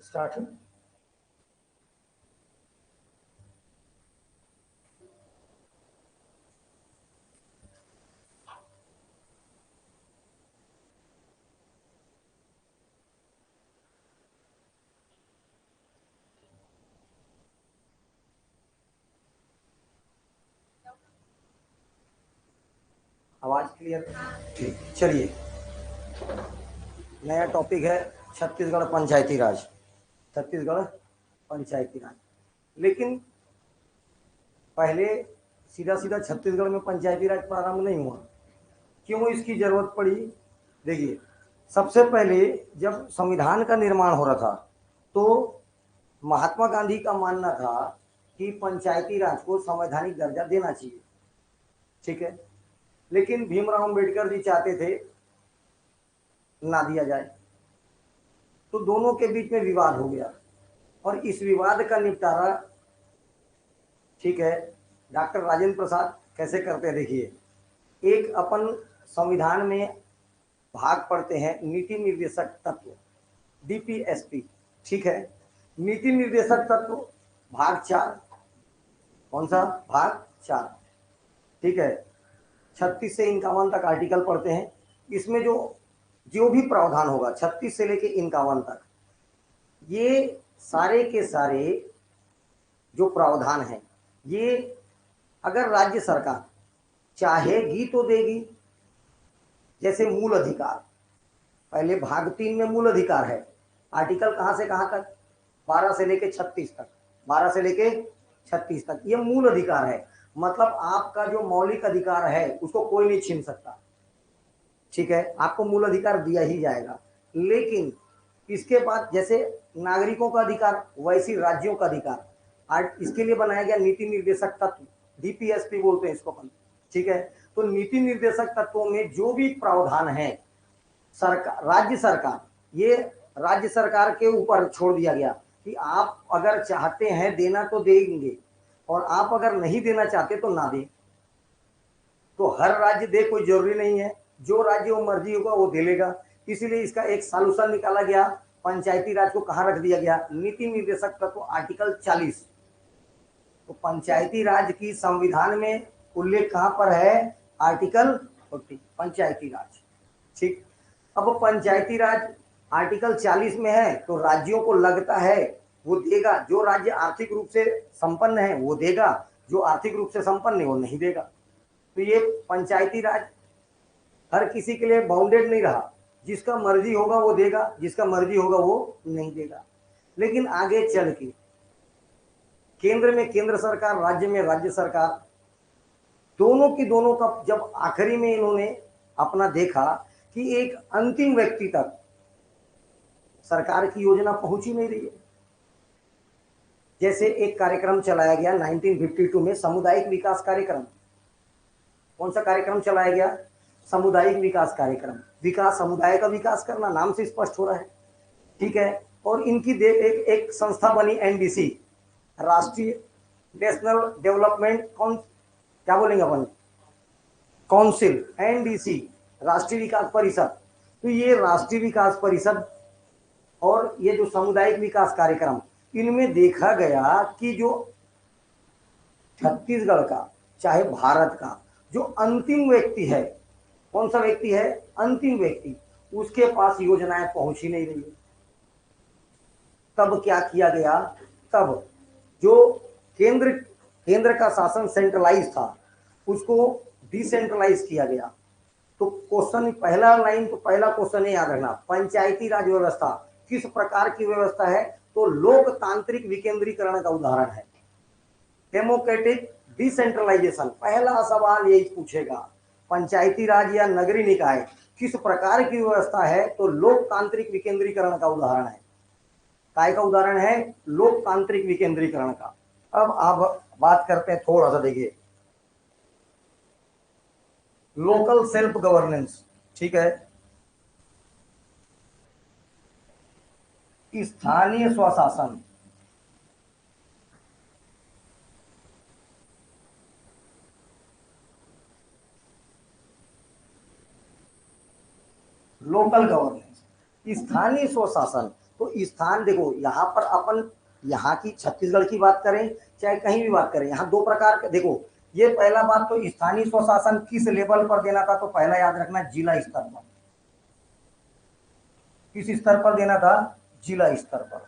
Start. आवाज clear? ठीक, चलिए। नया टॉपिक है छत्तीसगढ़ पंचायती राज। छत्तीसगढ़ पंचायती राज। लेकिन पहले सीधा सीधा छत्तीसगढ़ में पंचायती राज प्रारंभ नहीं हुआ। क्यों इसकी जरूरत पड़ी? देखिए, सबसे पहले जब संविधान का निर्माण हो रहा था तो महात्मा गांधी का मानना था कि पंचायती राज को संवैधानिक दर्जा देना चाहिए। ठीक है, लेकिन भीमराव अंबेडकर जी चाहते थे ना दिया जाए, तो दोनों के बीच में विवाद हो गया और इस विवाद का निपटारा, ठीक है, डॉक्टर राजेंद्र प्रसाद कैसे करते हैं? देखिए, एक अपन संविधान में भाग पढ़ते हैं नीति निर्देशक तत्व, डीपीएसपी। ठीक है, नीति निर्देशक तत्व भाग 4। कौन सा? भाग 4। ठीक है, 36 से 51 तक आर्टिकल पढ़ते हैं। इसमें जो जो भी प्रावधान होगा 36 से लेके 51 तक, ये सारे के सारे जो प्रावधान हैं, ये अगर राज्य सरकार चाहेगी तो देगी। जैसे मूल अधिकार, पहले भाग 3 में मूल अधिकार है, आर्टिकल कहाँ से कहाँ तक? 12 से लेके 36 तक। 12 से लेके 36 तक ये मूल अधिकार है। मतलब आपका जो मौलिक अधिकार है उसको कोई नहीं छीन सकता। ठीक है, आपको मूल अधिकार दिया ही जाएगा। लेकिन इसके बाद जैसे नागरिकों का अधिकार, वैसी राज्यों का अधिकार, इसके लिए बनाया गया नीति निर्देशक तत्व, डीपीएसपी बोलते हैं इसको अपन। ठीक है, तो नीति निर्देशक तत्वों में जो भी प्रावधान है, सरकार, राज्य सरकार, ये राज्य सरकार के ऊपर छोड़ दिया गया कि आप अगर चाहते हैं देना तो देंगे और आप अगर नहीं देना चाहते तो ना दें। तो हर राज्य दे कोई जरूरी नहीं है, जो राज्य वो मर्जी होगा वो दे लेगा। इसीलिए इसका एक सॉल्यूशन निकाला गया, पंचायती राज को कहाँ रख दिया गया? नीति निर्देशक तत्व आर्टिकल 40। तो पंचायती राज की संविधान में उल्लेख कहाँ पर है? आर्टिकल 40, पंचायती राज। ठीक, अब पंचायती राज आर्टिकल 40 में है तो राज्यों को लगता है वो देगा, जो राज्य आर्थिक रूप से संपन्न है वो देगा, जो आर्थिक रूप से संपन्न है वो नहीं देगा। तो ये पंचायती राज हर किसी के लिए बाउंडेड नहीं रहा, जिसका मर्जी होगा वो देगा, जिसका मर्जी होगा वो नहीं देगा। लेकिन आगे चल के केंद्र में केंद्र सरकार, राज्य में राज्य सरकार, दोनों की दोनों का जब आखिरी में इन्होंने अपना देखा कि एक अंतिम व्यक्ति तक सरकार की योजना पहुंच ही नहीं रही है। जैसे एक कार्यक्रम चलाया गया 1952 में, सामुदायिक विकास कार्यक्रम। कौन सा कार्यक्रम चलाया गया? सामुदायिक विकास कार्यक्रम। विकास, समुदाय का विकास करना, नाम से स्पष्ट हो रहा है। ठीक है, और इनकी एक संस्था बनी एनडीसी, राष्ट्रीय नेशनल डेवलपमेंट क्या बोलेंगे अपन, काउंसिल, एनडीसी, राष्ट्रीय विकास परिषद। तो ये राष्ट्रीय विकास परिषद और ये जो सामुदायिक विकास कार्यक्रम, इनमें देखा गया कि जो छत्तीसगढ़ का, चाहे भारत का, जो अंतिम व्यक्ति है, कौन सा व्यक्ति है? अंतिम व्यक्ति, उसके पास योजनाएं पहुंच ही नहीं रही है। तब क्या किया गया? तब जो केंद्र का शासन सेंट्रलाइज था उसको डिसेंट्रलाइज किया गया। तो क्वेश्चन पहला लाइन, तो पहला क्वेश्चन याद रखना, पंचायती राज व्यवस्था किस प्रकार की व्यवस्था है? तो लोकतांत्रिक विकेंद्रीकरण का उदाहरण है, डेमोक्रेटिक डिसेंट्रलाइजेशन। पहला सवाल यही पूछेगा, पंचायती राज या नगरीय निकाय किस प्रकार की व्यवस्था है? तो लोकतांत्रिक विकेंद्रीकरण का उदाहरण है। काय का उदाहरण है? लोकतांत्रिक विकेंद्रीकरण का। अब आप बात करते हैं थोड़ा सा, देखिए, लोकल सेल्फ गवर्नेंस। ठीक है, स्थानीय स्वशासन। लोकल गवर्नेंस, स्थानीय स्वशासन, तो स्थान देखो, यहाँ पर अपन यहाँ की छत्तीसगढ़ की बात करें चाहे कहीं भी बात करें, यहाँ दो प्रकार के देखो। ये पहला बात तो स्थानीय स्वशासन किस लेवल पर देना था, तो पहला याद रखना जिला स्तर पर। किस स्तर पर देना था? जिला स्तर पर।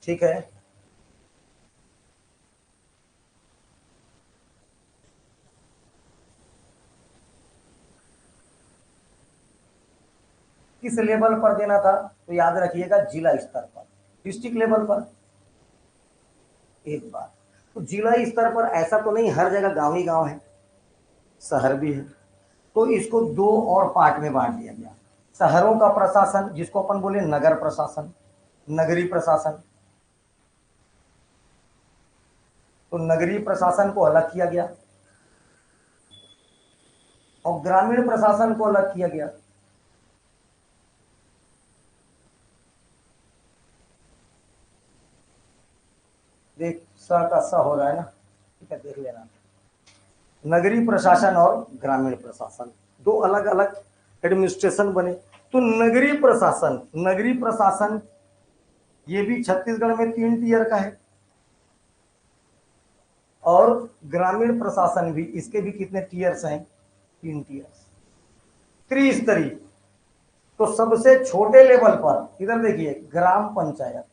ठीक है, किस लेवल पर देना था, तो याद रखिएगा जिला स्तर पर, डिस्ट्रिक्ट लेवल पर। एक बात तो जिला स्तर पर ऐसा तो नहीं हर जगह गांव ही गांव है, शहर भी है। तो इसको दो और पार्ट में बांट दिया गया। शहरों का प्रशासन जिसको अपन बोले नगर प्रशासन, नगरीय प्रशासन, तो नगरीय प्रशासन को अलग किया गया और ग्रामीण प्रशासन को अलग किया गया। देख स का स हो रहा है ना, ठीक है, देख लेना। नगरीय प्रशासन और ग्रामीण प्रशासन दो अलग अलग एडमिनिस्ट्रेशन बने। तो नगरीय प्रशासन, नगरीय प्रशासन ये भी छत्तीसगढ़ में 3 टीयर का है, और ग्रामीण प्रशासन भी, इसके भी कितने टीयर्स हैं? 3 टीयर्स, त्रिस्तरीय। तो सबसे छोटे लेवल पर इधर देखिए ग्राम पंचायत,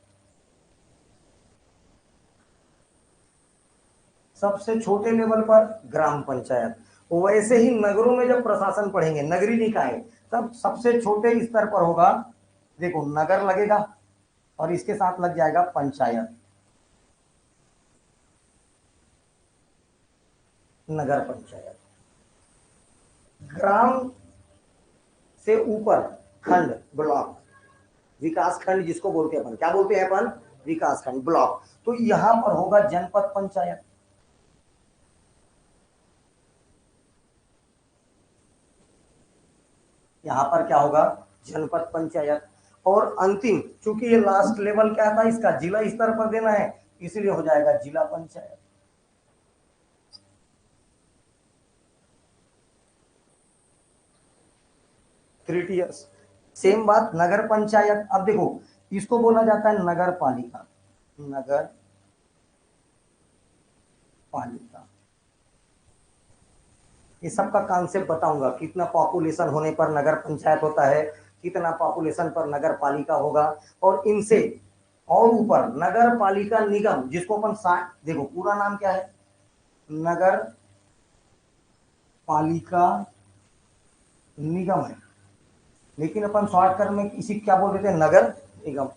सबसे छोटे लेवल पर ग्राम पंचायत। वैसे ही नगरों में जब प्रशासन पढ़ेंगे, नगरीय निकाय, तब सबसे छोटे स्तर पर होगा, देखो नगर लगेगा और इसके साथ लग जाएगा पंचायत, नगर पंचायत। ग्राम से ऊपर खंड, ब्लॉक, विकास खंड जिसको बोलते हैं अपन, क्या बोलते हैं अपन? विकास खंड, ब्लॉक। तो यहां पर होगा जनपद पंचायत। यहां पर क्या होगा? जनपद पंचायत। और अंतिम, चूंकि ये लास्ट लेवल क्या था इसका, जिला स्तर पर देना है, इसलिए हो जाएगा जिला पंचायत। Three tiers. सेम बात नगर पंचायत। अब देखो इसको बोला जाता है नगर पालिका, नगर पालिका। ये सबका कॉन्सेप्ट बताऊंगा, कितना पॉपुलेशन होने पर नगर पंचायत होता है, कितना पॉपुलेशन पर नगर पालिका होगा, और इनसे और ऊपर नगर पालिका निगम जिसको अपन देखो पूरा नाम क्या है? नगर पालिका निगम है, लेकिन अपन शॉर्टकट में इसी क्या बोल देते हैं? नगर निगम।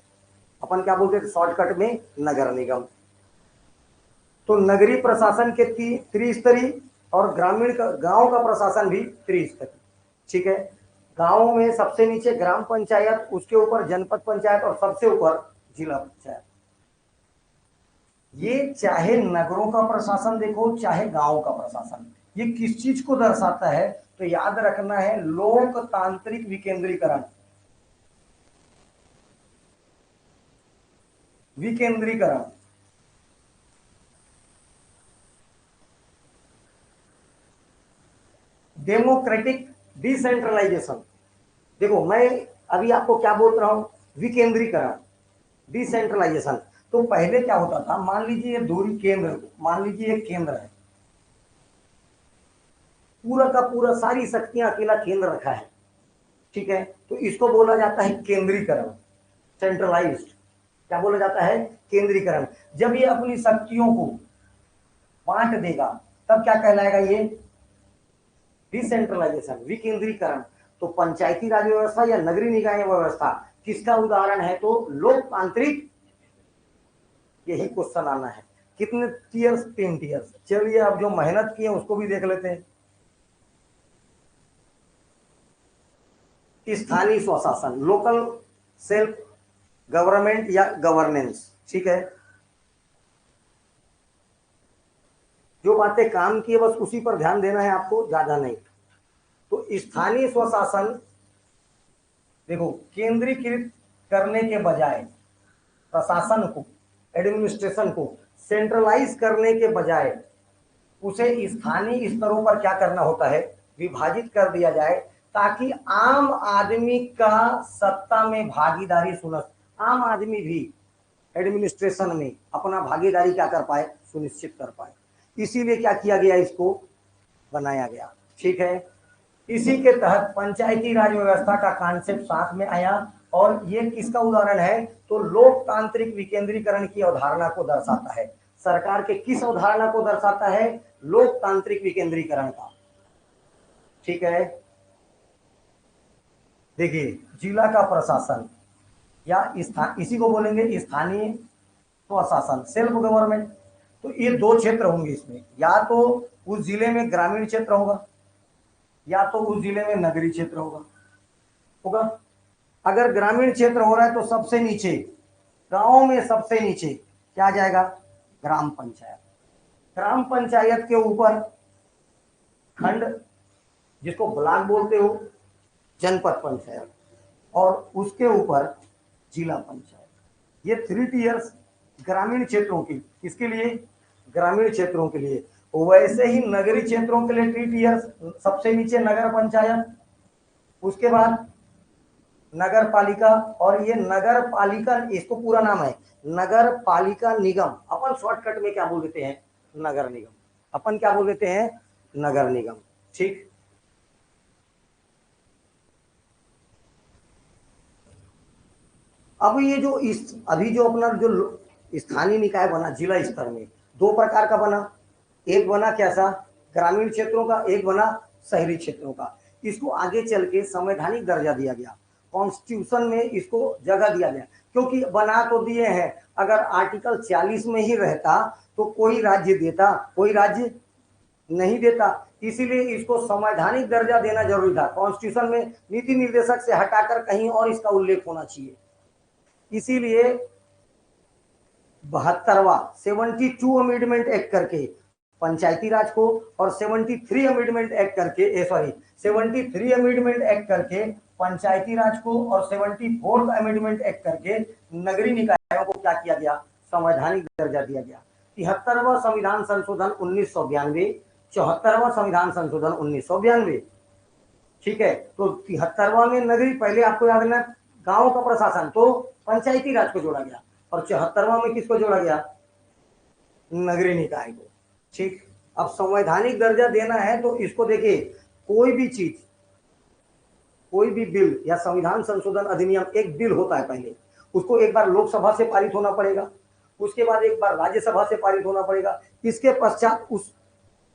अपन क्या बोलते थे शॉर्टकट में? नगर निगम। तो नगरीय प्रशासन के त्रिस्तरीय और ग्रामीण का, गांव का प्रशासन भी त्रिस्तरीय। ठीक है, गांव में सबसे नीचे ग्राम पंचायत, उसके ऊपर जनपद पंचायत और सबसे ऊपर जिला पंचायत। ये चाहे नगरों का प्रशासन देखो चाहे गांव का प्रशासन, ये किस चीज को दर्शाता है? तो याद रखना है लोकतांत्रिक विकेंद्रीकरण, विकेंद्रीकरण। Democratic decentralisation. देखो मैं अभी आपको क्या बोल रहा हूं? विकेंद्रीकरण, डिसेंट्रलाइजेशन। तो पहले क्या होता था, मान लीजिए ये दूरी केंद्र, मान लीजिए एक केंद्र है, पूरा का पूरा सारी शक्तियां अकेला केंद्र रखा है, ठीक है, तो इसको बोला जाता है केंद्रीकरण, सेंट्रलाइज्ड। क्या बोला जाता है? केंद्रीकरण। जब ये अपनी शक्तियों को बांट देगा तब क्या कहलाएगा? ये डिसेंट्रलाइजेशन, विकेंद्रीकरण। तो पंचायती राज व्यवस्था या नगरीय निकाय व्यवस्था किसका उदाहरण है? तो लोकतांत्रिक। यही क्वेश्चन आना है। कितने टीयर्स? 3 टीयर्स। चलिए अब जो मेहनत की है उसको भी देख लेते हैं। स्थानीय स्वशासन, लोकल सेल्फ गवर्नमेंट या गवर्नेंस। ठीक है, जो बातें काम की है बस उसी पर ध्यान देना है आपको, ज्यादा नहीं। तो स्थानीय स्वशासन देखो केंद्रीकृत करने के बजाय, प्रशासन को, एडमिनिस्ट्रेशन को सेंट्रलाइज करने के बजाय उसे स्थानीय स्तरों पर क्या करना होता है? विभाजित कर दिया जाए ताकि आम आदमी का सत्ता में भागीदारी आम आदमी भी एडमिनिस्ट्रेशन में अपना भागीदारी क्या कर पाए, सुनिश्चित कर पाए। इसीलिए क्या किया गया, इसको बनाया गया। ठीक है, इसी के तहत पंचायती राज व्यवस्था का कॉन्सेप्ट साथ में आया। और ये किसका उदाहरण है, तो लोकतांत्रिक विकेंद्रीकरण की अवधारणा को दर्शाता है। सरकार के किस अवधारणा को दर्शाता है, लोकतांत्रिक विकेंद्रीकरण का। ठीक है, देखिए जिला का प्रशासन या इसी को बोलेंगे स्थानीय स्वशासन, सेल्फ गवर्नमेंट। तो ये दो क्षेत्र होंगे इसमें, या तो उस जिले में ग्रामीण क्षेत्र होगा या तो उस जिले में नगरीय क्षेत्र होगा। अगर ग्रामीण क्षेत्र हो रहा है तो सबसे नीचे गांव में सबसे नीचे क्या आ जाएगा, ग्राम पंचायत। ग्राम पंचायत के ऊपर खंड, जिसको ब्लॉक बोलते हो, जनपद पंचायत, और उसके ऊपर जिला पंचायत। ये 3 टियर्स ग्रामीण क्षेत्रों की, किसके लिए, ग्रामीण क्षेत्रों के लिए। वैसे ही नगरीय क्षेत्रों के लिए 3 टियर्स, सबसे नीचे नगर पंचायत, उसके बाद नगर पालिका, और ये नगर पालिका, इसको पूरा नाम है नगर पालिका निगम। अपन शॉर्टकट में क्या बोल देते हैं, नगर निगम। अपन क्या बोल देते हैं, नगर निगम। ठीक, अब ये जो अभी जो अपना जो स्थानीय निकाय बना जिला स्तर में, 2 प्रकार का बना। एक बना कैसा, ग्रामीण क्षेत्रों का, एक बना शहरी क्षेत्रों का। इसको आगे चल के संवैधानिक दर्जा दिया गया, कॉन्स्टिट्यूशन में इसको जगह दिया गया। क्योंकि बना तो दिए हैं, अगर आर्टिकल 40 में ही रहता तो कोई राज्य देता, कोई राज्य नहीं देता। इसीलिए इसको संवैधानिक दर्जा देना जरूरी था। कॉन्स्टिट्यूशन में नीति निर्देशक से हटाकर कहीं और इसका उल्लेख होना चाहिए। इसीलिए 72वां 72 अमेंडमेंट एक्ट करके पंचायती राज को, और 73 अमेंडमेंट एक्ट करके 73 अमेंडमेंट एक्ट करके पंचायती राज को, और 74th अमेंडमेंट एक्ट करके नगरीय निकायों को क्या किया गया, संवैधानिक दर्जा दिया गया। 73वां संविधान संशोधन 1992, 74वां संविधान संशोधन 1992। ठीक है, तो 73वां में नगरीय, पहले आपको याद रखना गांव का प्रशासन, तो पंचायती राज को जोड़ा गया, और 74वां में किसको जोड़ा गया, नगरीय निकाय को। ठीक, अब संवैधानिक दर्जा देना है तो इसको देखिए, कोई भी चीज, कोई भी बिल या संविधान संशोधन अधिनियम, एक बिल होता है, पहले उसको एक बार लोकसभा से पारित होना पड़ेगा, उसके बाद एक बार राज्यसभा से पारित होना पड़ेगा, इसके पश्चात उस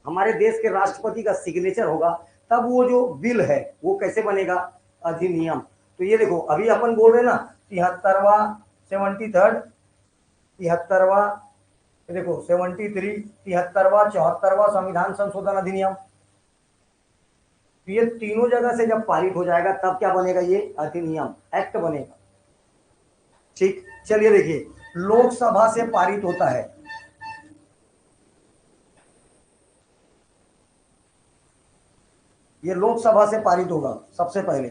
हमारे देश के राष्ट्रपति का सिग्नेचर होगा, तब वो जो बिल है वो कैसे बनेगा, अधिनियम। तो ये देखो, अभी अपन बोल रहे ना 73वां 73rd 73वां, देखो 73 73वां 74वां संविधान संशोधन अधिनियम। ये तीनों जगह से जब पारित हो जाएगा तब क्या बनेगा, ये अधिनियम, एक्ट बनेगा। ठीक, चलिए देखिए, लोकसभा से पारित होता है, ये लोकसभा से पारित होगा सबसे पहले।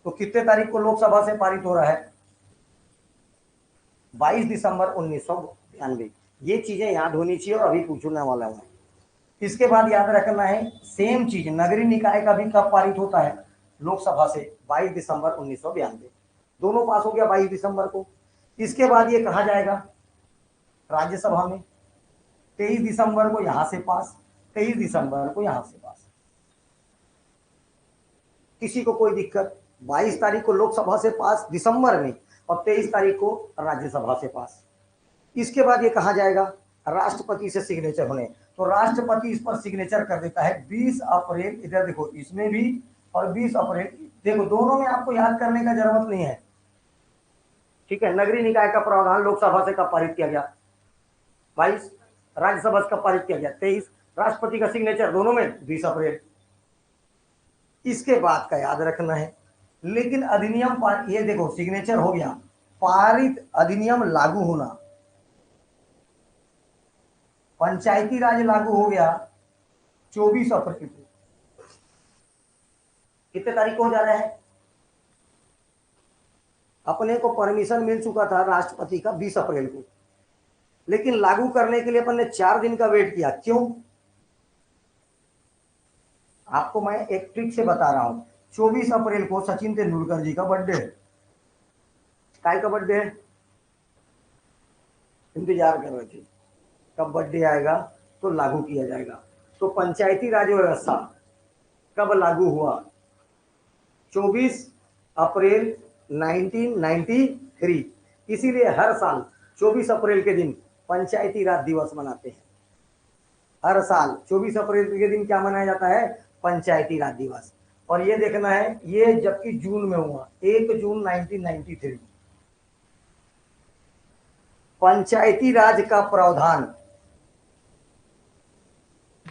तो कितने तारीख को लोकसभा से पारित हो रहा है, 22 दिसंबर 1992। ये चीजें याद होनी चाहिए और अभी पूछने वाला हूं। इसके बाद याद रखना है, सेम चीज नगरीय निकाय का भी कब पारित होता है, लोकसभा से 22 दिसंबर 1992। दोनों पास हो गया 22 दिसंबर को। इसके बाद ये कहा जाएगा राज्यसभा में, 23 दिसंबर को यहां से पास, 23 दिसंबर को यहां से पास। किसी को कोई दिक्कत, 22 तारीख को लोकसभा से पास दिसंबर में, और 23 तारीख को राज्यसभा से पास। इसके बाद ये कहा जाएगा राष्ट्रपति से सिग्नेचर होने, तो राष्ट्रपति इस पर सिग्नेचर कर देता है 20 अप्रैल। इधर देखो, इसमें भी, और 20 अप्रैल, देखो दोनों में आपको याद करने का जरूरत नहीं है। ठीक है, नगरीय निकाय का प्रावधान लोकसभा से कब पारित किया गया, 22, राज्यसभा से कब पारित किया गया, 23, राष्ट्रपति का सिग्नेचर दोनों में 20 अप्रैल। इसके बाद का याद रखना है। लेकिन अधिनियम, ये देखो सिग्नेचर हो गया, पारित अधिनियम लागू होना, पंचायती राज लागू हो गया 24 अप्रैल को। कितने तारीख को हो जा रहा है, अपने को परमिशन मिल चुका था राष्ट्रपति का 20 अप्रैल को, लेकिन लागू करने के लिए अपन ने 4 दिन का वेट किया। क्यों, आपको मैं एक ट्रिक से बता रहा हूँ। 24 अप्रैल को सचिन तेंदुलकर जी का बर्थडे है। काय का बर्थडे है? इंतजार कर रहे थे कब बर्थडे आएगा तो लागू किया जाएगा। तो पंचायती राज व्यवस्था कब लागू हुआ? 24 अप्रैल 1993। इसीलिए हर साल 24 अप्रैल के दिन पंचायती राज दिवस मनाते हैं। हर साल 24 अप्रैल के दिन क्या मनाया जाता है? पंचायती राज दिवस। और ये देखना है, ये जबकि जून में हुआ, 1 जून 1993। पंचायती राज का प्रावधान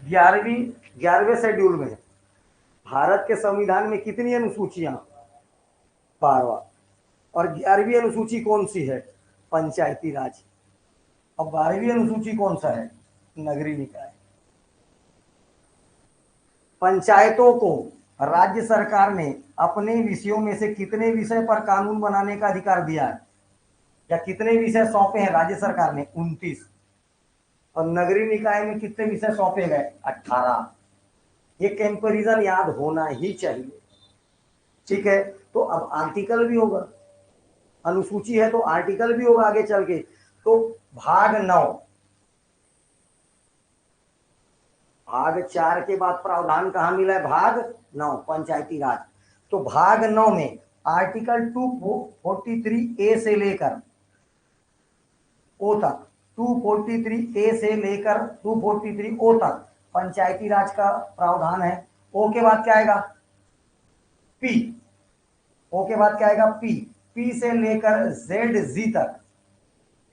11वें शेड्यूल में है। भारत के संविधान में कितनी अनुसूचियां? 12। और 11वीं अनुसूची कौन सी है? पंचायती राज। अब 12वीं अनुसूची कौन सा है? नगरीय निकाय। पंचायतों को राज्य सरकार ने अपने विषयों में से कितने विषय पर कानून बनाने का अधिकार दिया है, या कितने विषय सौंपे हैं राज्य सरकार ने? 29। और नगरीय निकाय में कितने विषय सौंपे गए? 18। ये कंपैरिजन याद होना ही चाहिए। ठीक है, तो अब आर्टिकल भी होगा, अनुसूची है तो आर्टिकल भी होगा आगे चल के। तो भाग 9, भाग 4 के बाद प्रावधान कहाँ मिला है? भाग 9 पंचायती राज। तो भाग 9 में आर्टिकल 243 ए से लेकर ओ तक, 243 ए से लेकर 243 ओ तक पंचायती राज का प्रावधान है। ओ के बाद क्या आएगा? पी। ओ के बाद क्या आएगा? पी। पी से लेकर जेड जी तक,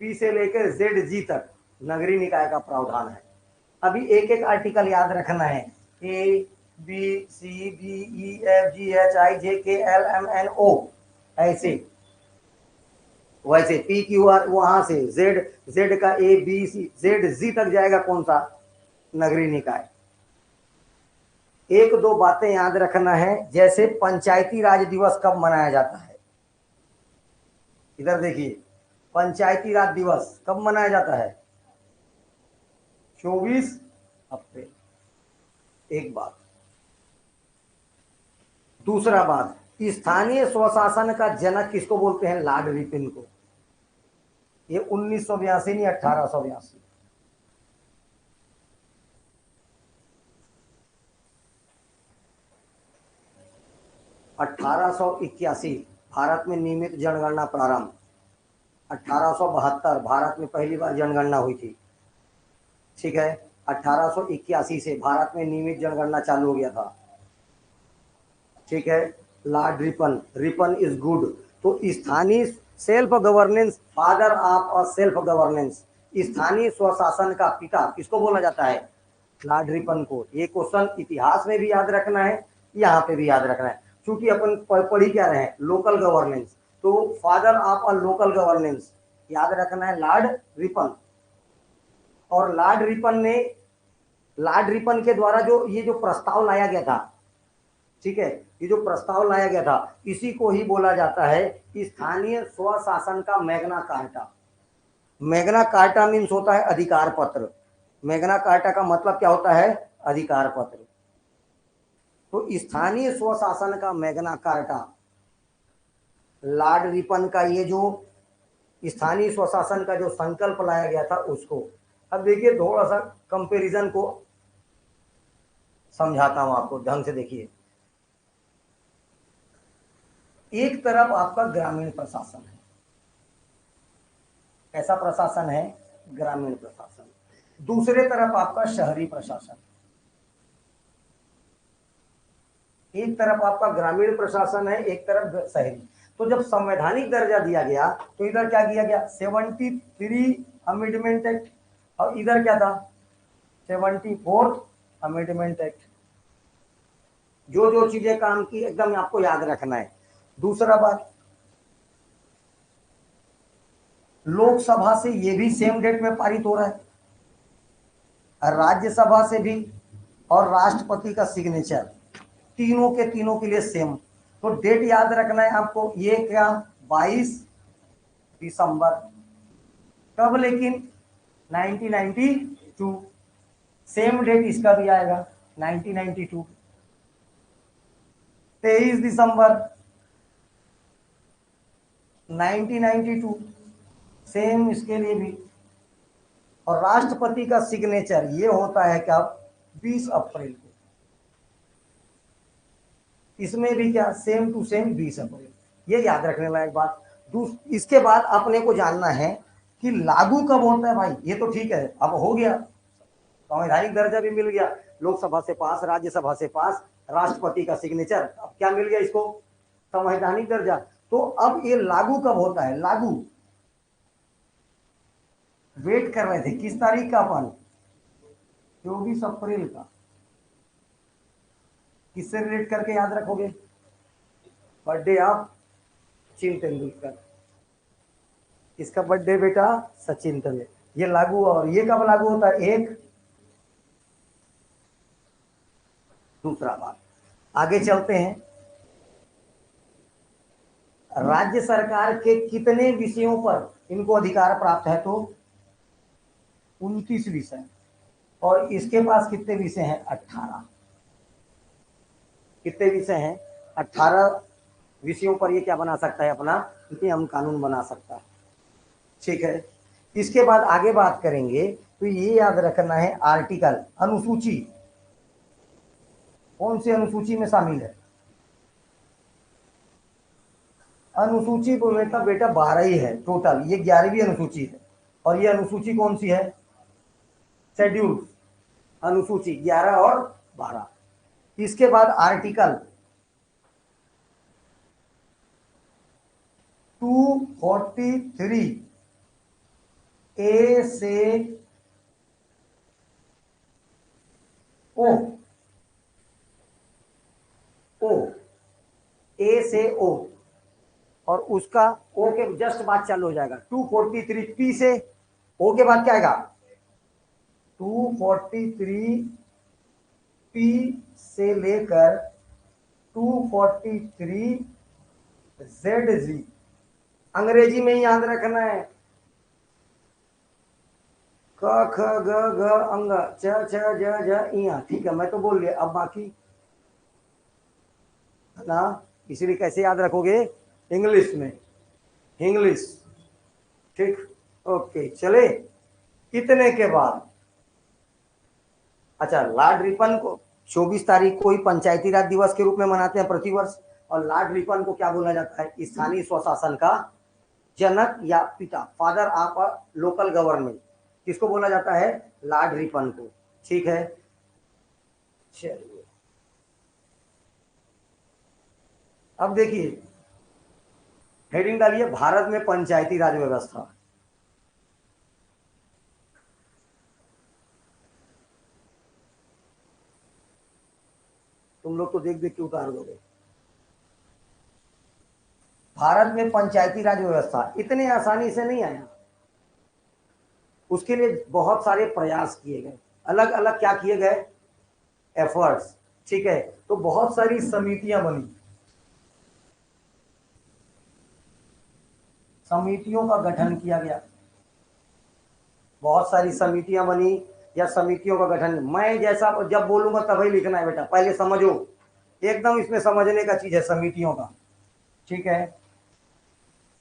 पी से लेकर जेड जी तक नगरीय निकाय का प्रावधान है। अभी एक एक आर्टिकल याद रखना है। A B C D E F G H I J K L M N O, ऐसे वैसे पी क्यू आर, वहां से जेड, जेड का ए बी सी जेड जी तक जाएगा कौन सा? नगरीय निकाय। एक दो बातें याद रखना है, जैसे पंचायती राज दिवस कब मनाया जाता है? इधर देखिए, पंचायती राज दिवस कब मनाया जाता है? 24 अप्रैल। एक बात। दूसरा बात, स्थानीय स्वशासन का जनक किसको बोलते हैं? लॉर्ड रिपन को। ये 1982 नहीं, 1882। भारत में नियमित जनगणना प्रारंभ। 1872 भारत में पहली बार जनगणना हुई थी। ठीक है, 1881 से भारत में नियमित जनगणना चालू हो गया था। ठीक है, Lord Ripon, Ripon is good. तो स्थानीय self governance, father of a self governance, स्थानीय स्वशासन का पिता किसको बोला जाता है? लॉर्ड रिपन को। ये क्वेश्चन इतिहास में भी याद रखना है, यहाँ पे भी याद रखना है, क्योंकि अपन पढ़ी क्या रहे हैं? Local governance. तो father of a local governance याद रखना है लॉर्ड रिपन। और लॉर्ड रिपन के द्वारा जो ये जो प्रस्ताव लाया गया था, ठीक है, ये जो प्रस्ताव लाया गया था, इसी को ही बोला जाता है स्थानीय स्वशासन का Magna carta. Magna carta means होता है अधिकार पत्र। मैग्ना कार्टा का मतलब क्या होता है? अधिकार पत्र। तो स्थानीय स्वशासन का मैग्ना कार्टा, लॉर्ड रिपन का ये जो स्थानीय स्वशासन का जो संकल्प लाया गया था उसको। अब देखिए, थोड़ा सा कंपैरिजन को समझाता हूं आपको, ढंग से देखिए। एक तरफ आपका ग्रामीण प्रशासन है, ऐसा प्रशासन है ग्रामीण प्रशासन। दूसरे तरफ आपका शहरी प्रशासन। एक तरफ आपका ग्रामीण प्रशासन है, एक तरफ शहरी। तो जब संवैधानिक दर्जा दिया गया तो इधर क्या किया गया? 73 अमेंडमेंट एक्ट, और इधर क्या था? 74 अमेंडमेंट एक्ट। जो जो चीजें काम की एकदम आपको याद रखना है। दूसरा बात, लोकसभा से ये भी सेम डेट में पारित हो रहा है, राज्यसभा से भी, और राष्ट्रपति का सिग्नेचर, तीनों के तीनों के लिए सेम। तो डेट याद रखना है आपको। ये क्या? 22 दिसंबर। कब? लेकिन 1992। सेम डेट इसका भी आएगा, 1992। 23 दिसंबर 1992, सेम इसके लिए भी। और राष्ट्रपति का सिग्नेचर ये होता है क्या, 20 अप्रैल को। इसमें भी क्या, सेम टू सेम 20 अप्रैल। ये याद रखने लायक बात। इसके बाद अपने को जानना है कि लागू कब होता है भाई। ये तो ठीक है, अब हो गया, संवैधानिक दर्जा भी मिल गया, लोकसभा से पास, राज्यसभा से पास, राष्ट्रपति का सिग्नेचर, अब क्या मिल गया इसको, संवैधानिक दर्जा। तो अब ये लागू कब होता है, लागू वेट कर रहे थे किस तारीख का अपन, 24 अप्रैल का। किससे रिलेट करके याद रखोगे, बर्थडे ऑफ सचिन तेंदुलकर। इसका बर्थडे बेटा सचिन तेंदुलकर। ये लागू, और ये कब लागू होता है, एक। दूसरा बात, आगे चलते हैं। राज्य सरकार के कितने विषयों पर इनको अधिकार प्राप्त है, तो 29 विषय। और इसके पास कितने विषय हैं, 18। कितने विषय हैं, 18 विषयों पर ये क्या बना सकता है, अपना नियम कानून बना सकता है। ठीक है, इसके बाद आगे बात करेंगे तो ये याद रखना है, आर्टिकल, अनुसूची कौन सी अनुसूची में शामिल है। अनुसूची बेटा बेटा 12 ही है टोटल, ये 11वीं अनुसूची है। और ये अनुसूची कौन सी है, शेड्यूल अनुसूची 11 और 12। इसके बाद आर्टिकल 243 ए से ओ, ओ ए से ओ, और उसका ओ के जस्ट बाद चालू हो जाएगा 243 पी से। ओ के बाद क्या आएगा, 243 पी से लेकर 243 जेड जी। अंग्रेजी में ही याद रखना है, क ख ग घ अंग च छ ज झ इया। ठीक है, मैं तो बोल लिया, अब बाकी ना, इसलिए कैसे याद रखोगे, इंग्लिश में, इंग्लिश। ठीक, ओके चले। इतने के बाद अच्छा, लॉर्ड रिपन को 24 तारीख को ही पंचायती राज दिवस के रूप में मनाते हैं प्रतिवर्ष। और लॉर्ड रिपन को क्या बोला जाता है, स्थानीय स्वशासन का जनक या पिता, फादर ऑफ लोकल गवर्नमेंट। किसको बोला जाता है, लॉर्ड रिपन को। ठीक है, चलिए अब देखिए, हेडिंग डालिए, भारत में पंचायती राज व्यवस्था। तुम लोग तो देख देख के उतार दोगे। भारत में पंचायती राज व्यवस्था इतने आसानी से नहीं आया, उसके लिए बहुत सारे प्रयास किए गए, अलग अलग क्या किए गए, एफर्ट्स। ठीक है, तो बहुत सारी समितियां बनी, समितियों का गठन किया गया, बहुत सारी समितियां बनी या समितियों का गठन। मैं जैसा जब बोलूंगा तभी लिखना है बेटा, पहले समझो, एकदम इसमें समझने का चीज है समितियों का। ठीक है,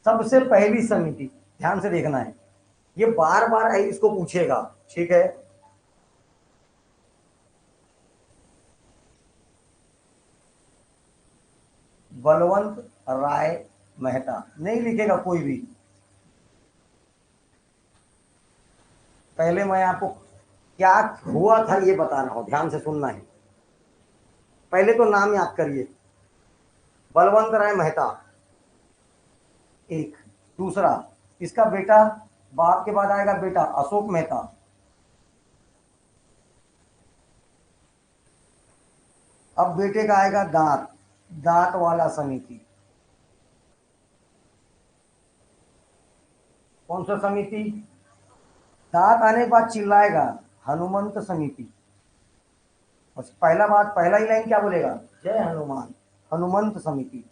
सबसे पहली समिति, ध्यान से देखना है, ये बार बार इसको पूछेगा। ठीक है, बलवंत राय मेहता, नहीं लिखेगा कोई भी। पहले मैं आपको क्या हुआ था ये बता रहा हूं, ध्यान से सुनना है। पहले तो नाम याद करिए, बलवंत राय मेहता एक। दूसरा, इसका बेटा, बाप के बाद आएगा बेटा अशोक मेहता। अब बेटे का आएगा दांत, दांत वाला समिति। कौन सा समिति, दांत आने के बाद चिल्लाएगा हनुमंत समिति। और पहला बात, पहला ही लाइन क्या बोलेगा, जय हनुमान, हनुमंत समिति।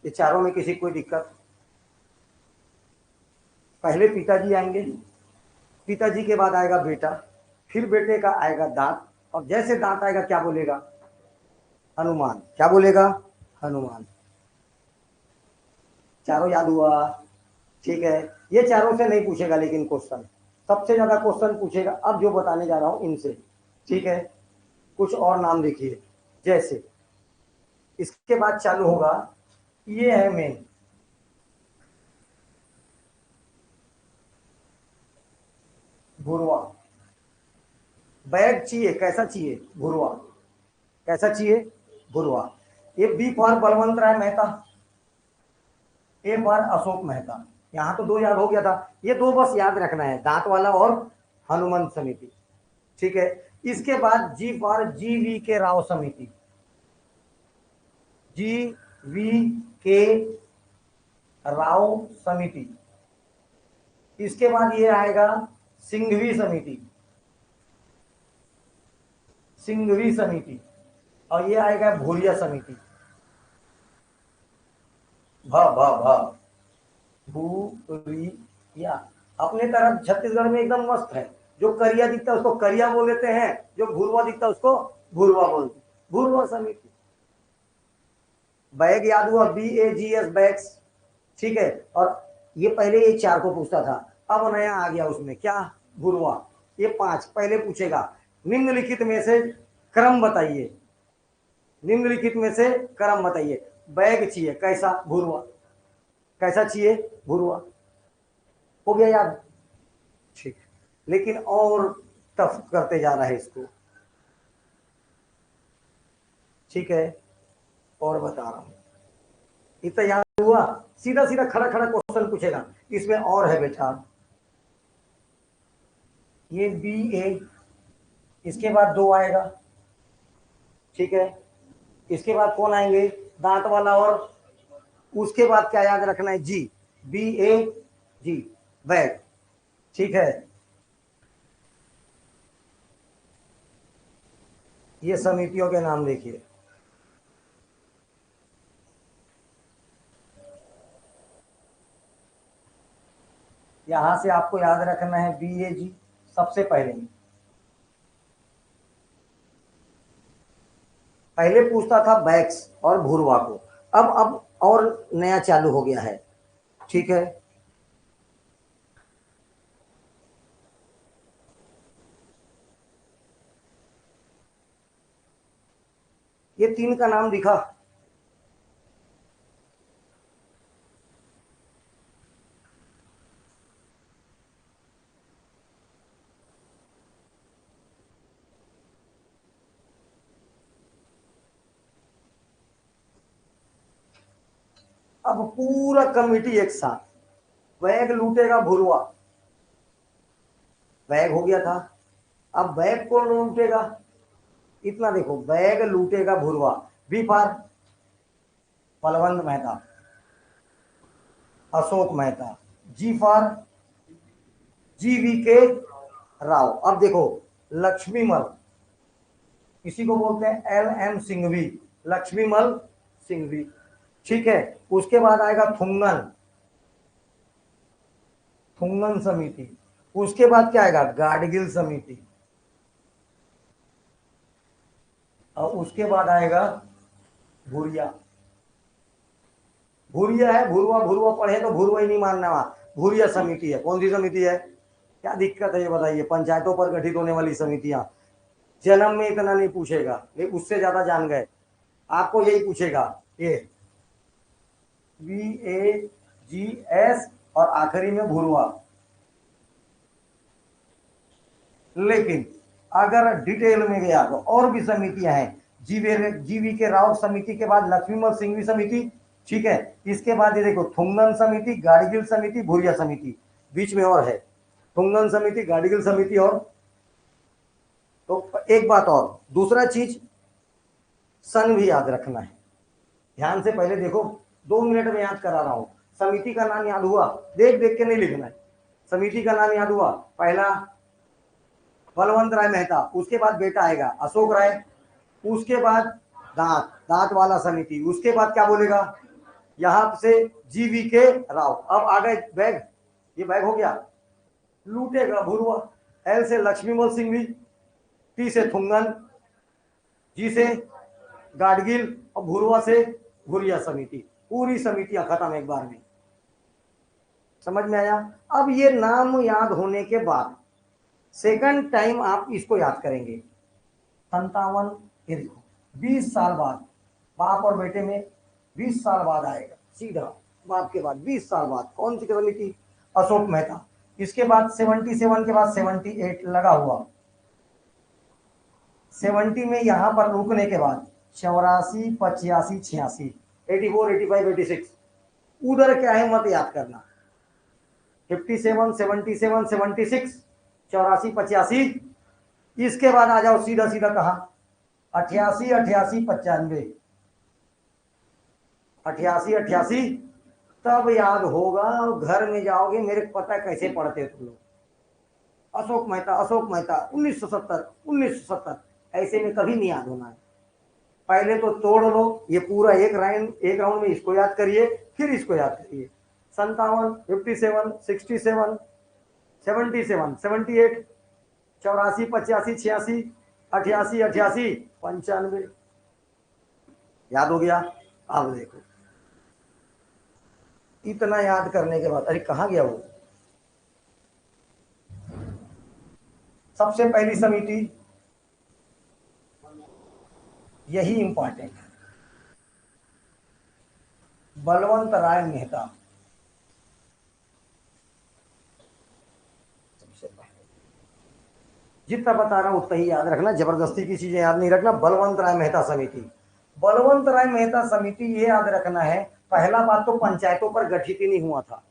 ये चारों में किसी कोई दिक्कत, पहले पिताजी आएंगे, पिताजी के बाद आएगा बेटा, फिर बेटे का आएगा दांत, और जैसे दांत आएगा क्या बोलेगा? हनुमान। क्या बोलेगा? हनुमान। चारों याद हुआ? ठीक है, ये चारों से नहीं पूछेगा लेकिन क्वेश्चन, सबसे ज्यादा क्वेश्चन पूछेगा अब जो बताने जा रहा हूं इनसे। ठीक है, कुछ और नाम देखिए, जैसे इसके बाद चालू होगा, ये है मेन, भुरवा। बैग चाहिए, कैसा चाहिए? भुरवा। कैसा चाहिए? भुरवा। ये B for Balwant Rai Mehta, A for Ashok Mehta. यहाँ तो दो याद हो गया था, ये दो बस याद रखना है, दांत वाला और हनुमान समिति। ठीक है, इसके बाद जी फॉर जी वी के राव समिति, जी वी के राव समिति। इसके बाद ये आएगा सिंघवी समिति, सिंघवी समिति, और ये आएगा भूरिया समिति, भ भ भ भूरिया। अपने तरफ छत्तीसगढ़ में एकदम मस्त है, जो करिया दिखता है उसको करिया बोल देते हैं, जो भूरवा दिखता है उसको भूरवा बोलते, भूरवा समिति। बैग याद हुआ, BAGS बैग्स। ठीक है, और ये पहले ये चार को पूछता था, अब नया आ गया उसमें क्या? भूरवा। ये पांच पहले पूछेगा, निम्नलिखित में से क्रम बताइए, निम्नलिखित में से क्रम बताइए। बैग चाहिए, कैसा? भूरवा। कैसा चाहिए? भूरवा। हो गया याद? ठीक, लेकिन और टफ करते जा रहा है इसको। ठीक है, और बता रहा हूं, इतना याद हुआ? सीधा सीधा खड़ा खड़ा क्वेश्चन पूछेगा, इसमें और है बेटा, ये BA, इसके बाद दो आएगा। ठीक है, इसके बाद कौन आएंगे? दांत वाला, और उसके बाद क्या याद रखना है? जी, BAG बैग। ठीक है, ये समितियों के नाम देखिए, यहां से आपको याद रखना है BAG सबसे पहले। पहले पूछता था बैक्स और भूरवा को, अब और नया चालू हो गया है। ठीक है, ये तीन का नाम दिखा, अब पूरा कमिटी एक साथ, बैग लूटेगा भुरवा, बैग हो गया था, अब बैग कौन लूटेगा? इतना देखो, बैग लूटेगा भुरवा, B for Balwant Mehta, Ashok Mehta, G for GVK Rao. अब देखो, लक्ष्मीमल, इसी को बोलते हैं LM सिंघवी, लक्ष्मीमल सिंघवी। ठीक है, उसके बाद आएगा थुंगन, थुंगन समिति। उसके बाद क्या आएगा? गाडगिल समिति, और उसके बाद आएगा भूरिया। भूरिया है, भूरवा भूरवा पढ़े तो भूरवा ही नहीं मानना, वहां भूरिया समिति है। कौन सी समिति है? क्या दिक्कत है ये बताइए? पंचायतों पर गठित होने वाली समितियां, जन्म में इतना नहीं पूछेगा, ये उससे ज्यादा जान गए, आपको यही पूछेगा, ये BAGS और आखिरी में भूरवा। लेकिन अगर डिटेल में गया तो और भी समितियां हैं, GVK राव समिति के बाद लक्ष्मीमल सिंघवी समिति। ठीक है, इसके बाद ये देखो, थुंगन समिति, गाडगिल समिति, भूरिया समिति, बीच में और है थुंगन समिति, गाडगिल समिति, और तो एक बात और, दूसरा चीज सन भी याद रखना है, ध्यान से पहले देखो, 2 मिनट में याद करा रहा हूं। समिति का नाम याद हुआ? देख देख के नहीं लिखना है, समिति का नाम याद हुआ? पहला बलवंत राय मेहता, उसके बाद बेटा आएगा अशोक राय, उसके बाद दांत, दांत वाला समिति, उसके बाद क्या बोलेगा? यहां से GVK राव। अब आ गए बैग, ये बैग हो गया, लूटेगा भुरवा। एल से लक्ष्मीमल सिंघवी, टी से थुंगन, जी से गाडगिल और भुरवा से भुरिया समिति। पूरी समितियां खत्म एक बार में। समझ में आया? अब ये नाम याद होने के बाद सेकंड टाइम आप इसको याद करेंगे। 57, ये देखो 20 साल बाद, बाप और बेटे में 20 साल बाद आएगा सीधा, बाप के बाद 20 साल बाद। कौन सी समिति? अशोक मेहता। इसके बाद 77 के बाद 78 लगा हुआ। 70 में यहां पर रुकने के बाद 84, 85, 86, 84, 85, 86। उधर क्या है मत याद करना। 57, 77, 76, 84, 85। इसके बाद आ जाओ सीधा सीधा कहा 88, 88, 95, 88, 88। तब याद होगा। घर में जाओगे, मेरे को पता है कैसे पढ़ते तुम लोग। अशोक मेहता, अशोक मेहता 1970, 1970, ऐसे में कभी नहीं याद होना है। पहले तो तोड़ लो ये पूरा एक राउंड में, इसको याद करिए, फिर इसको याद करिए। 57, 57, 67, 77, 78, 84, 85, 86, 88, 88, 95। याद हो गया? अब देखो, इतना याद करने के बाद, अरे कहाँ गया वो? सबसे पहली समिति, यही इंपॉर्टेंट है, बलवंत राय मेहता। सबसे पहले जितना बता रहा हूं उतना ही याद रखना, जबरदस्ती की चीजें याद नहीं रखना। बलवंत राय मेहता समिति, बलवंत राय मेहता समिति, ये याद रखना है। पहला बात तो पंचायतों पर गठित ही नहीं हुआ था।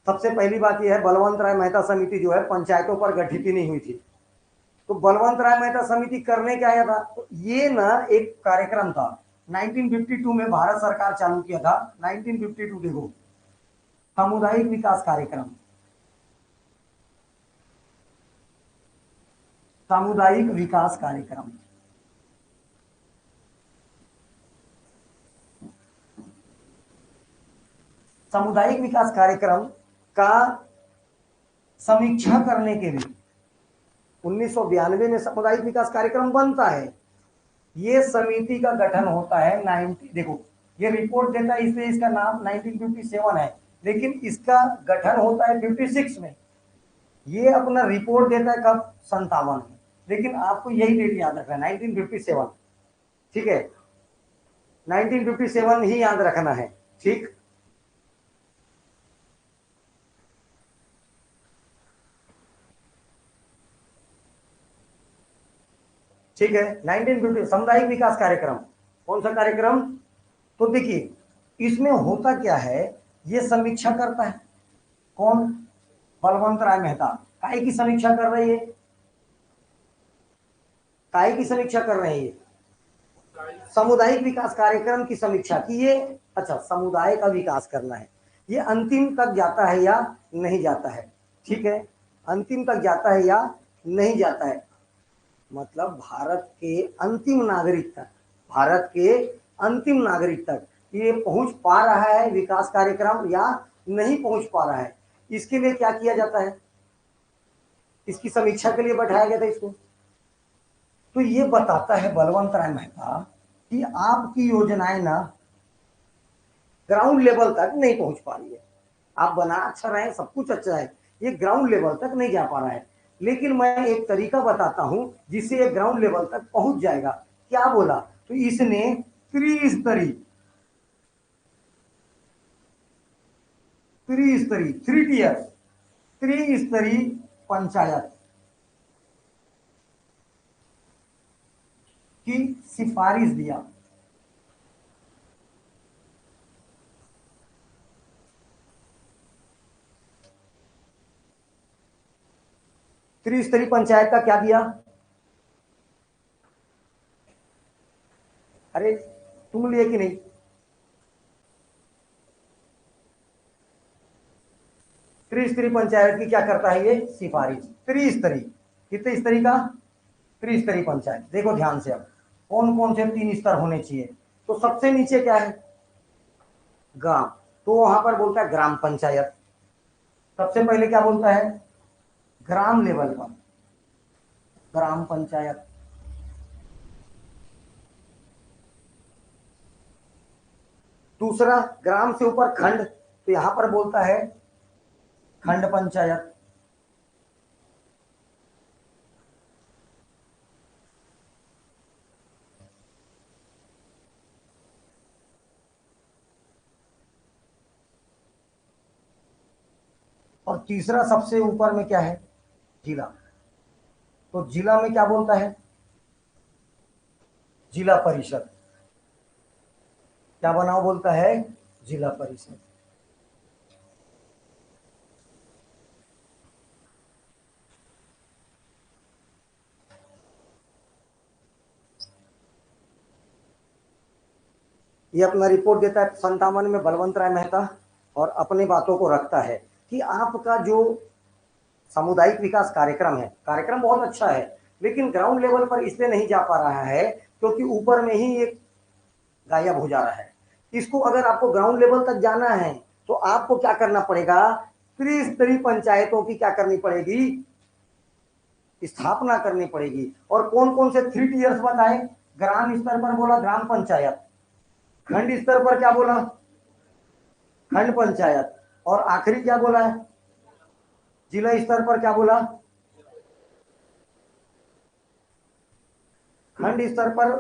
सबसे पहली बात यह है, बलवंत राय मेहता समिति जो है पंचायतों पर गठित ही नहीं हुई थी। तो बलवंत राय मेहता समिति करने क्या आया था? तो ये ना एक कार्यक्रम था, 1952 में भारत सरकार चालू किया था। 1952 देखो, सामुदायिक विकास कार्यक्रम, सामुदायिक विकास कार्यक्रम। सामुदायिक विकास कार्यक्रम का समीक्षा करने के लिए 1992 में सामुदायिक विकास कार्यक्रम बनता है। ये समिति का गठन होता है 90, देखो ये रिपोर्ट देता है, इसलिए इसका नाम 1957 है, लेकिन इसका गठन होता है 56 में। ये अपना रिपोर्ट देता है कब? 57 में। लेकिन आपको यही डेट याद रखना है, 1957। ठीक है, 1957 ही याद रखना है। ठीक, ठीक है। 1950 सामुदायिक विकास कार्यक्रम, कौन सा कार्यक्रम? तो देखिए इसमें होता क्या है, ये समीक्षा करता है कौन? बलवंत राय मेहता। काय की समीक्षा कर रही है? काय की समीक्षा कर रहे हैं ये? सामुदायिक विकास कार्यक्रम की समीक्षा की ये। अच्छा, समुदाय का विकास करना है। ये अंतिम तक जाता है या नहीं जाता है? ठीक है, अंतिम तक जाता है या नहीं जाता है? मतलब भारत के अंतिम नागरिक तक, भारत के अंतिम नागरिक तक ये पहुंच पा रहा है विकास कार्यक्रम या नहीं पहुंच पा रहा है? इसके लिए क्या किया जाता है? इसकी समीक्षा के लिए बैठाया गया था इसको। तो ये बताता है बलवंत राय मेहता कि आपकी योजनाएं ना ग्राउंड लेवल तक नहीं पहुंच पा रही है। आप बना अच्छा रहे हैं, सब कुछ अच्छा है, ये ग्राउंड लेवल तक नहीं जा पा रहा है। लेकिन मैं एक तरीका बताता हूं जिससे ये ग्राउंड लेवल तक पहुंच जाएगा। क्या बोला? तो इसने त्रिस्तरीय, त्रिस्तरीय, 3 टियर, त्रिस्तरीय पंचायत की सिफारिश दिया। त्रिस्तरीय पंचायत का क्या दिया? अरे तुम लिए कि नहीं? त्रिस्तरीय पंचायत की क्या करता है ये? सिफारिश। त्रिस्तरीय, कितने स्तरीय का? त्रिस्तरीय पंचायत। देखो ध्यान से, अब कौन कौन से 3 स्तर होने चाहिए? तो सबसे नीचे क्या है? ग्राम, तो वहां पर बोलता है ग्राम पंचायत। सबसे पहले क्या बोलता है, ग्राम लेवल पर ग्राम पंचायत। दूसरा, ग्राम से ऊपर खंड, तो यहां पर बोलता है खंड पंचायत। और तीसरा सबसे ऊपर में क्या है, जिला। तो जिला में क्या बोलता है, जिला परिषद। क्या बनाओ बोलता है, जिला परिषद। ये अपना रिपोर्ट देता है 57 में बलवंत राय मेहता, और अपने बातों को रखता है कि आपका जो सामुदायिक विकास कार्यक्रम है, कार्यक्रम बहुत अच्छा है, लेकिन ग्राउंड लेवल पर इसलिए नहीं जा पा रहा है क्योंकि ऊपर में ही एक गायब हो जा रहा है। इसको अगर आपको ग्राउंड लेवल तक जाना है तो आपको क्या करना पड़ेगा, त्रिस्तरीय पंचायतों की क्या करनी पड़ेगी, स्थापना करनी पड़ेगी। और कौन कौन से 3 टियर्स बताए, ग्राम स्तर पर बोला ग्राम पंचायत, खंड स्तर पर क्या बोला, खंड पंचायत, और आखिरी क्या बोला है, जिला स्तर पर क्या बोला, खंड स्तर पर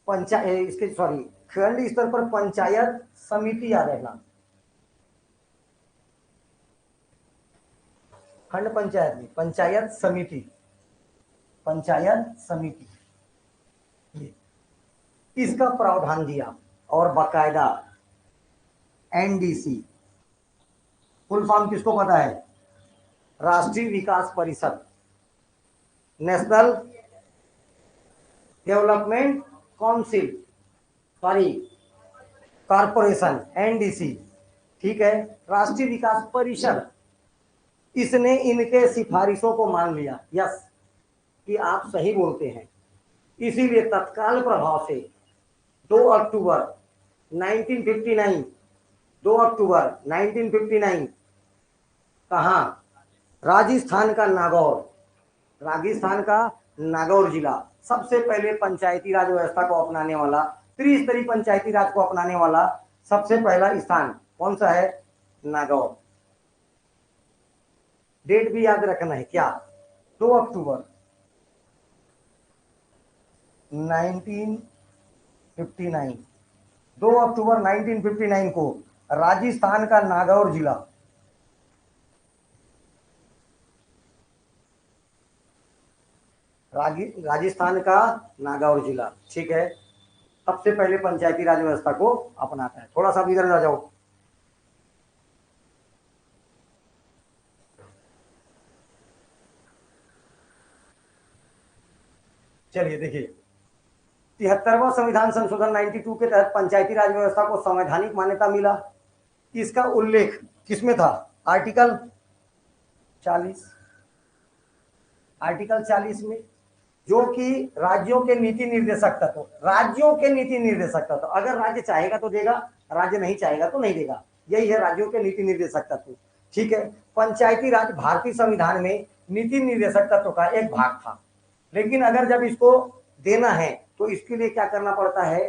पंचायत, इसके सॉरी, खंड स्तर पर पंचायत समिति याद रखना, खंड पंचायत में पंचायत समिति, पंचायत समिति, इसका प्रावधान दिया। और बकायदा एनडीसी, फुल फॉर्म किसको पता है, राष्ट्रीय विकास परिषद, national development council, sorry corporation, NDC, ठीक है, राष्ट्रीय विकास परिषद। इसने इनके सिफारिशों को मान लिया, यस कि आप सही बोलते हैं। इसीलिए तत्काल प्रभाव से 2 अक्टूबर 1959, 2 अक्टूबर 1959 कहाँ, राजस्थान का नागौर, राजस्थान का नागौर जिला सबसे पहले पंचायती राज व्यवस्था को अपनाने वाला, त्रिस्तरीय पंचायती राज को अपनाने वाला सबसे पहला स्थान कौन सा है, नागौर। डेट भी याद रखना है क्या, 2 अक्टूबर 1959, 2 अक्टूबर 1959 को राजस्थान का नागौर जिला, राजस्थान का नागौर जिला, ठीक है, सबसे पहले पंचायती राज व्यवस्था को अपनाता है। थोड़ा सा इधर आ जाओ, चलिए देखिए, 73वां संविधान संशोधन 92 के तहत पंचायती राज व्यवस्था को संवैधानिक मान्यता मिला। इसका उल्लेख किसमें था, आर्टिकल 40, आर्टिकल 40 में, जो कि राज्यों के नीति निर्देशक तत्व, राज्यों के नीति निर्देशक तत्व, अगर राज्य चाहेगा तो देगा, राज्य नहीं चाहेगा तो नहीं देगा, यही है राज्यों के नीति निर्देशक तत्व, ठीक है। पंचायती राज भारतीय संविधान में नीति निर्देशक तत्व का एक भाग था, लेकिन अगर जब इसको देना है तो इसके लिए क्या करना पड़ता है,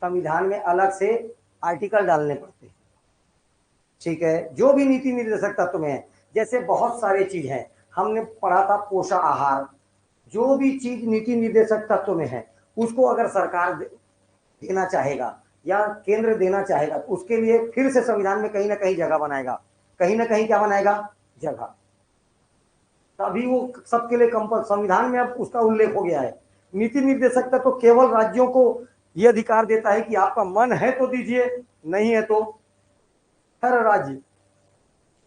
संविधान में अलग से आर्टिकल डालने पड़ते हैं, ठीक है, जो भी नीति निर्देशक तत्व में है। जैसे बहुत सारे चीज हैं, हमने पढ़ा था पोषण आहार, जो भी चीज नीति निर्देशक तत्व में है उसको अगर सरकार देना चाहेगा या केंद्र देना चाहेगा तो उसके लिए फिर से संविधान में कहीं ना कहीं जगह बनाएगा, कहीं ना कहीं क्या बनाएगा, जगह, तभी वो सबके लिए कंपल, संविधान में अब उसका उल्लेख हो गया है। नीति निर्देशक तत्व तो केवल राज्यों को यह अधिकार देता है कि आपका मन है तो दीजिए, नहीं है तो हर राज्य,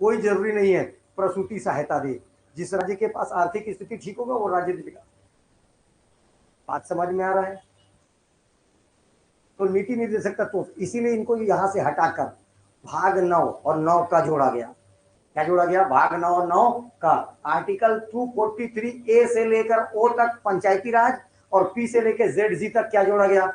कोई जरूरी नहीं है प्रसूति सहायता दे, जिस राज्य के पास आर्थिक स्थिति ठीक होगा वो राज्य देगा। बात समझ में आ रहा है, तो नीति निर्देशक तत्व, इसीलिए इनको यहां से हटाकर भाग 9 और 9 का जोड़ा गया। क्या जोड़ा गया, भाग 9 और 9 का। आर्टिकल 243 ए से लेकर ओ तक पंचायती राज और पी से लेकर जेड जी तक क्या जोड़ा गया,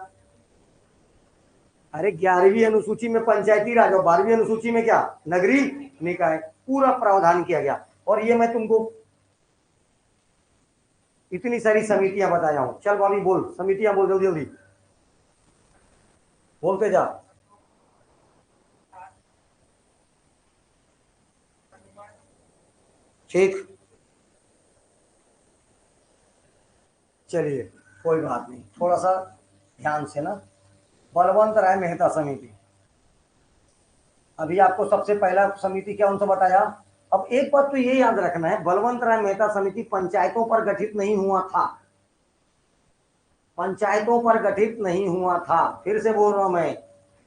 अरे 11वीं अनुसूची में पंचायती राज और 12वीं अनुसूची में क्या, नगरीय निकाय, पूरा प्रावधान किया गया। और ये मैं तुमको इतनी सारी समितियां बताया हूं। चल भाभी बोल, समितियां बोल, जल्दी जल्दी बोलते जा। ठीक, चलिए कोई बात नहीं, थोड़ा सा ध्यान से ना। बलवंत राय मेहता समिति, अभी आपको सबसे पहला समिति क्या उनसे बताया। अब एक बात तो ये याद रखना है, बलवंत राय मेहता समिति पंचायतों पर गठित नहीं हुआ था, पंचायतों पर गठित नहीं हुआ था, फिर से बोल रहा हूं मैं।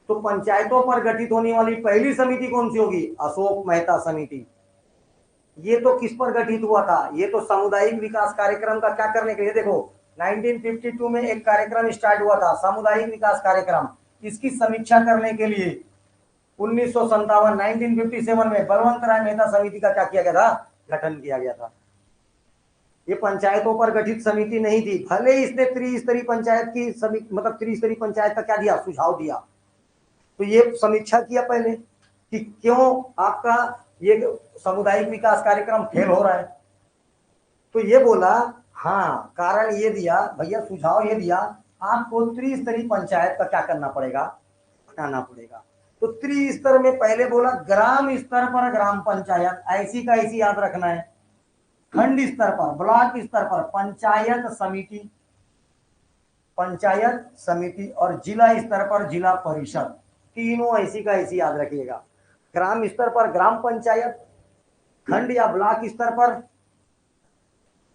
तो पंचायतों पर गठित होने वाली पहली समिति कौन सी होगी, अशोक मेहता समिति। ये तो किस पर गठित हुआ था, ये तो सामुदायिक विकास कार्यक्रम का क्या करने के लिए, देखो 1952 में एक कार्यक्रम स्टार्ट हुआ था, सामुदायिक विकास कार्यक्रम, इसकी समीक्षा करने के लिए 1957 में बलवंत राय मेहता समिति का क्या किया गया था, गठन किया गया था। ये पंचायतों पर गठित समिति नहीं थी, भले इसने त्रिस्तरीय पंचायत की समिति, मतलब त्रिस्तरीय पंचायत का क्या दिया, सुझाव दिया। तो ये समीक्षा किया पहले कि क्यों आपका ये सामुदायिक विकास कार्यक्रम फेल हो रहा है। तो ये बोला, हाँ कारण ये दिया भैया, सुझाव ये दिया, आपको त्रिस्तरीय पंचायत का क्या करना पड़ेगा, बनाना पड़ेगा। तो त्रिस्तर में पहले बोला ग्राम स्तर पर ग्राम पंचायत, ऐसी का ऐसी याद रखना है। खंड स्तर पर, ब्लॉक स्तर पर पंचायत समिति, पंचायत समिति, और जिला स्तर पर जिला परिषद, तीनों ऐसी का ऐसी याद रखिएगा। ग्राम स्तर पर ग्राम पंचायत, खंड या ब्लॉक स्तर पर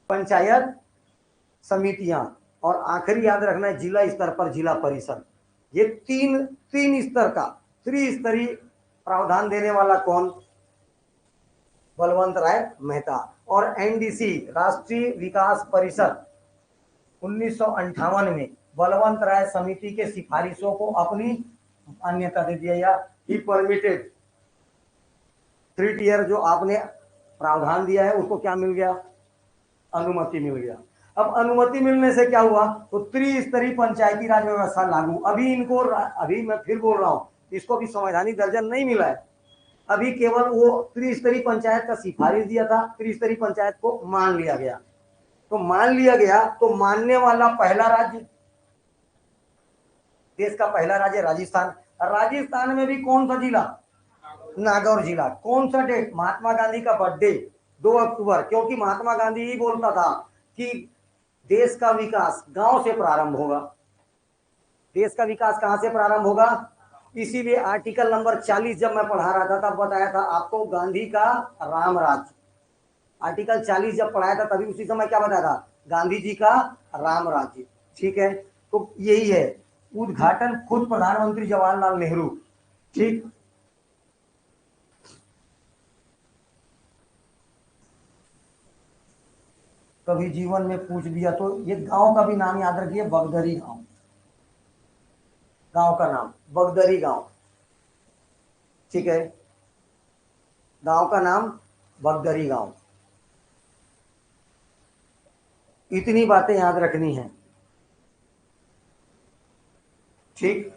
पंचायत समितियां, और आखिरी याद रखना है जिला स्तर पर जिला परिषद। ये तीन स्तर का त्रिस्तरीय प्रावधान देने वाला कौन, बलवंत राय मेहता। और एनडीसी राष्ट्रीय विकास परिषद 1958 में बलवंत राय समिति के सिफारिशों को अपनी मान्यता दे दिया, या ही परमिटेड, 3 टियर जो आपने प्रावधान दिया है उसको क्या मिल गया, अनुमति मिल गया। अब अनुमति मिलने से क्या हुआ, तो त्रिस्तरीय पंचायती राज व्यवस्था लागू। अभी इनको, अभी मैं फिर बोल रहा हूं, इसको भी संवैधानिक दर्जा नहीं मिला है, अभी केवल वो त्रिस्तरीय पंचायत का सिफारिश दिया था, त्रिस्तरीय पंचायत को मान लिया गया। तो मान लिया गया, तो मानने वाला पहला राज्य, देश का पहला राज्य राजस्थान। राजस्थान में भी कौन सा जिला, नागौर जिला। कौन सा डेट, महात्मा गांधी का बर्थडे 2 अक्टूबर, क्योंकि महात्मा गांधी ही बोलता था कि देश का विकास गांव से प्रारंभ होगा। देश का विकास कहां से प्रारंभ होगा, इसीलिए आर्टिकल नंबर 40 जब मैं पढ़ा रहा था तब बताया था आपको, गांधी का राम राज्य। आर्टिकल 40 जब पढ़ाया था तभी उसी समय क्या बताया था, गांधी जी का राम राज्य। ठीक है, तो यही है, उद्घाटन खुद प्रधानमंत्री जवाहरलाल नेहरू। ठीक, कभी जीवन में पूछ दिया तो ये गांव का भी नाम याद रखिए, बगदरी गांव, गांव का नाम बगदरी गांव। ठीक है, गांव का नाम बगदरी गांव। इतनी बातें याद रखनी है। ठीक,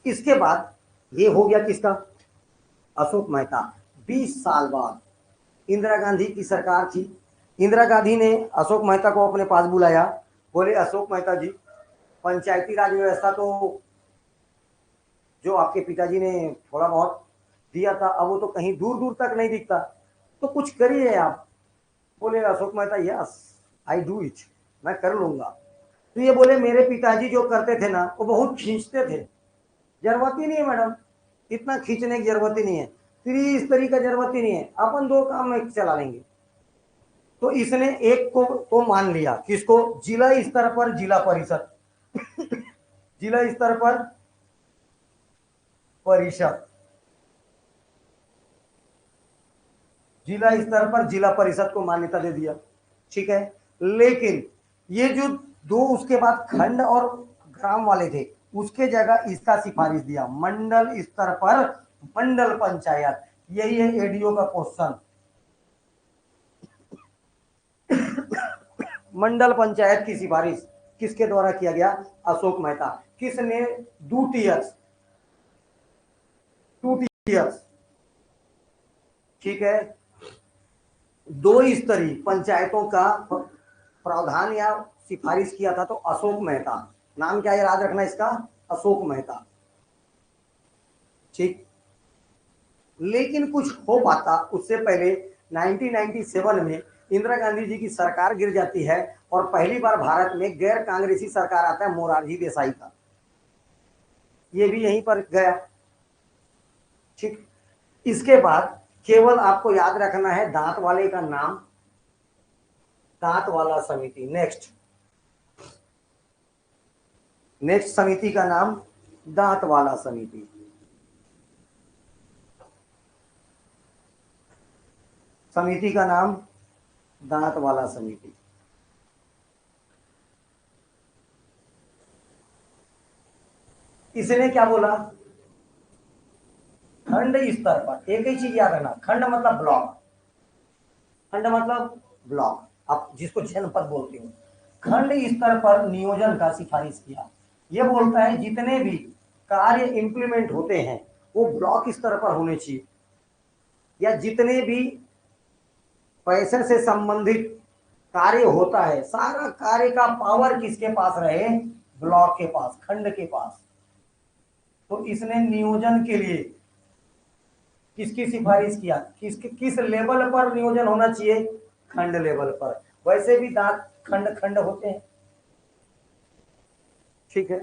इसके बाद ये हो गया किसका, अशोक मेहता। 20 साल बाद इंदिरा गांधी की सरकार थी, इंदिरा गांधी ने अशोक मेहता को अपने पास बुलाया, बोले अशोक मेहता जी, पंचायती राज व्यवस्था तो जो आपके पिताजी ने थोड़ा बहुत दिया था, अब वो तो कहीं दूर दूर तक नहीं दिखता, तो कुछ करिए आप। बोले Ashok Mehta, yes I do it, मैं कर लूंगा। तो ये बोले मेरे पिताजी जो करते थे ना, वो बहुत खींचते थे, जरूरत ही नहीं है मैडम, इतना खींचने की जरूरत ही नहीं है, त्रिस्तरीय का जरूरत ही नहीं है, अपन 2 काम में चला लेंगे। तो इसने एक को तो मान लिया, किसको, जिला स्तर पर जिला परिषद जिला स्तर पर परिषद, जिला स्तर पर जिला परिषद को मान्यता दे दिया। ठीक है, लेकिन ये जो 2 उसके बाद खंड और ग्राम वाले थे, उसके जगह इसका सिफारिश दिया, मंडल स्तर पर मंडल पंचायत। यही है एडीओ का क्वेश्चन। मंडल पंचायत की सिफारिश किसके द्वारा किया गया? अशोक मेहता। किसने? 2 टीयर्स, 2 टीयर्स, ठीक है। 2 स्तरीय पंचायतों का प्रावधान या सिफारिश किया था तो अशोक मेहता। नाम क्या याद रखना इसका? अशोक मेहता, ठीक। लेकिन कुछ हो पाता उससे पहले 1997 में इंदिरा गांधी जी की सरकार गिर जाती है और पहली बार भारत में गैर कांग्रेसी सरकार आता है मोरारजी देसाई का। ये भी यहीं पर गया, ठीक। इसके बाद केवल आपको याद रखना है दांत वाले का नाम, दांत वाला समिति। नेक्स्ट समिति का नाम दांत वाला समिति। समिति का नाम दांत वाला समिति। इसने क्या बोला? खंड स्तर पर, एक ही चीज याद रखना, खंड मतलब ब्लॉक, खंड मतलब ब्लॉक, आप जिसको जनपद बोलते हो। खंड स्तर पर नियोजन का सिफारिश किया। यह बोलता है जितने भी कार्य इंप्लीमेंट होते हैं वो ब्लॉक स्तर पर होने चाहिए, या जितने भी पैसे से संबंधित कार्य होता है सारा कार्य का पावर किसके पास रहे? ब्लॉक के पास, खंड के पास। तो इसने नियोजन के लिए किसकी सिफारिश किया? किस लेवल पर नियोजन होना चाहिए? खंड लेवल पर। वैसे भी दांत खंड खंड होते हैं, ठीक है,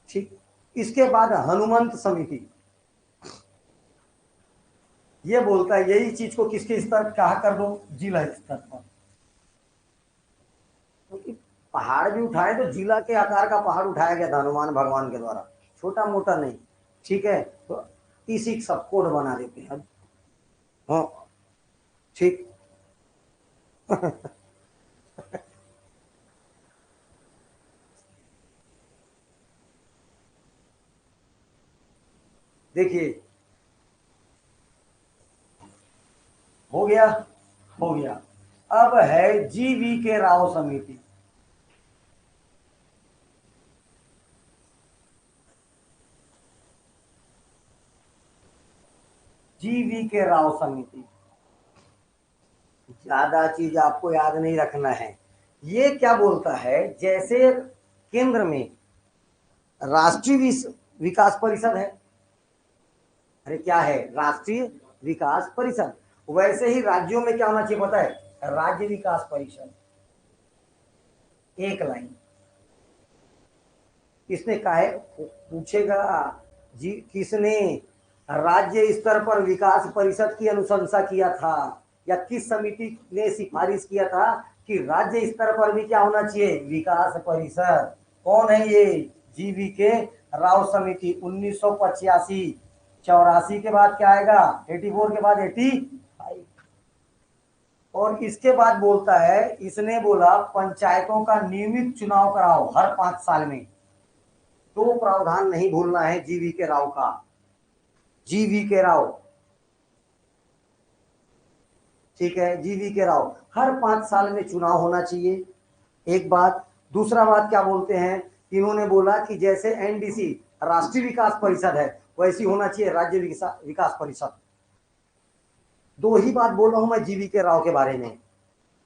ठीक। इसके बाद हनुमंत समिति, ये बोलता है यही चीज को किसके स्तर कहा कर दो? जिला स्तर पर। क्योंकि पहाड़ भी उठाए तो जिला के आकार का पहाड़ उठाया गया था हनुमान भगवान के द्वारा, छोटा मोटा नहीं, ठीक है। तो इसी सब कोड बना देते हैं, हाँ, ठीक। देखिए, हो गया, हो गया। अब है जीवी के राव समिति। जीवी के राव समिति, ज्यादा चीज आपको याद नहीं रखना है। ये क्या बोलता है? जैसे केंद्र में राष्ट्रीय विकास परिषद है, अरे क्या है? राष्ट्रीय विकास परिषद। वैसे ही राज्यों में क्या होना चाहिए पता है? राज्य विकास परिषद। एक लाइन किसने कहा है? पूछेगा जी, किसने राज्य स्तर पर विकास परिषद की अनुशंसा किया था, या किस समिति ने सिफारिश किया था कि राज्य स्तर पर भी क्या होना चाहिए? विकास परिषद। कौन है ये? जीवी के राव समिति। 1985, 84 के बाद क्या आएगा? 84 के बाद 85। और इसके बाद बोलता है, इसने बोला पंचायतों का नियमित चुनाव कराओ हर 5 साल में। तो प्रावधान नहीं भूलना है जीवी के राव का, जीवी के राव, ठीक है। जीवी के राव, हर 5 साल में चुनाव होना चाहिए, एक बात। दूसरा बात क्या बोलते हैं? इन्होंने बोला कि जैसे एनडीसी राष्ट्रीय विकास परिषद है वैसी होना चाहिए राज्य विकास परिषद। दो ही बात बोल रहा हूं मैं जीवी के राव के बारे में।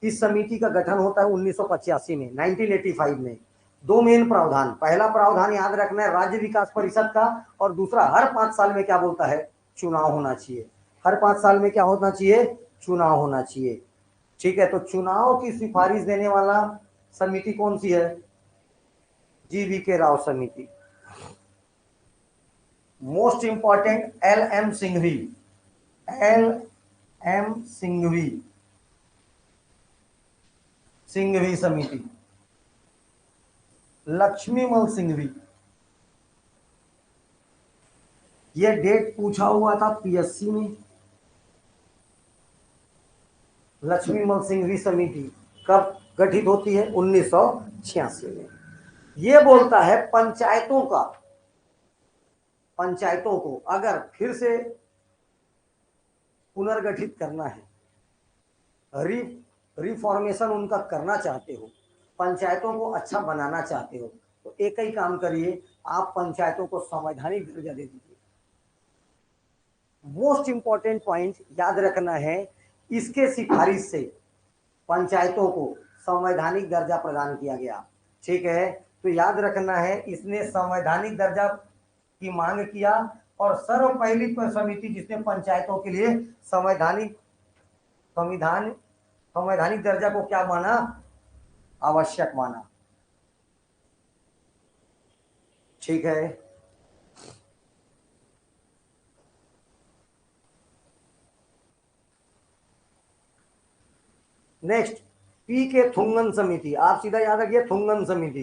इस समिति का गठन होता है 1985 में, 1985 में। दो मेन प्रावधान, पहला प्रावधान याद रखना है राज्य विकास परिषद का, और दूसरा हर 5 साल में क्या बोलता है? चुनाव होना चाहिए। हर 5 साल में क्या होना चाहिए? चुनाव होना चाहिए, ठीक है। तो चुनाव की सिफारिश देने वाला समिति कौन सी है? जीवी के राव समिति। Most important L M Singhvi, L M Singhvi, Singhvi समिति। लक्ष्मीमल सिंघवी, ये डेट पूछा हुआ था पीएससी में। लक्ष्मीमल सिंघवी समिति कब गठित होती है? 1986 में। ये बोलता है पंचायतों का, पंचायतों को अगर फिर से पुनर्गठित करना है, रिफॉर्मेशन उनका करना चाहते हो, पंचायतों को अच्छा बनाना चाहते हो, तो एक ही काम करिए, आप पंचायतों को संवैधानिक दर्जा दे दीजिए। मोस्ट इंपॉर्टेंट पॉइंट याद रखना है, इसके सिफारिश से पंचायतों को संवैधानिक दर्जा प्रदान किया गया। ठीक है, तो याद रखना है, इसने संवैधानिक दर्जा की मांग किया और सर्व पहली समिति जिसने पंचायतों के लिए संवैधानिक संविधान संवैधानिक दर्जा को क्या माना, आवश्यक माना। ठीक है, नेक्स्ट पी के थुंगन समिति। आप सीधा याद रखिए थुंगन समिति,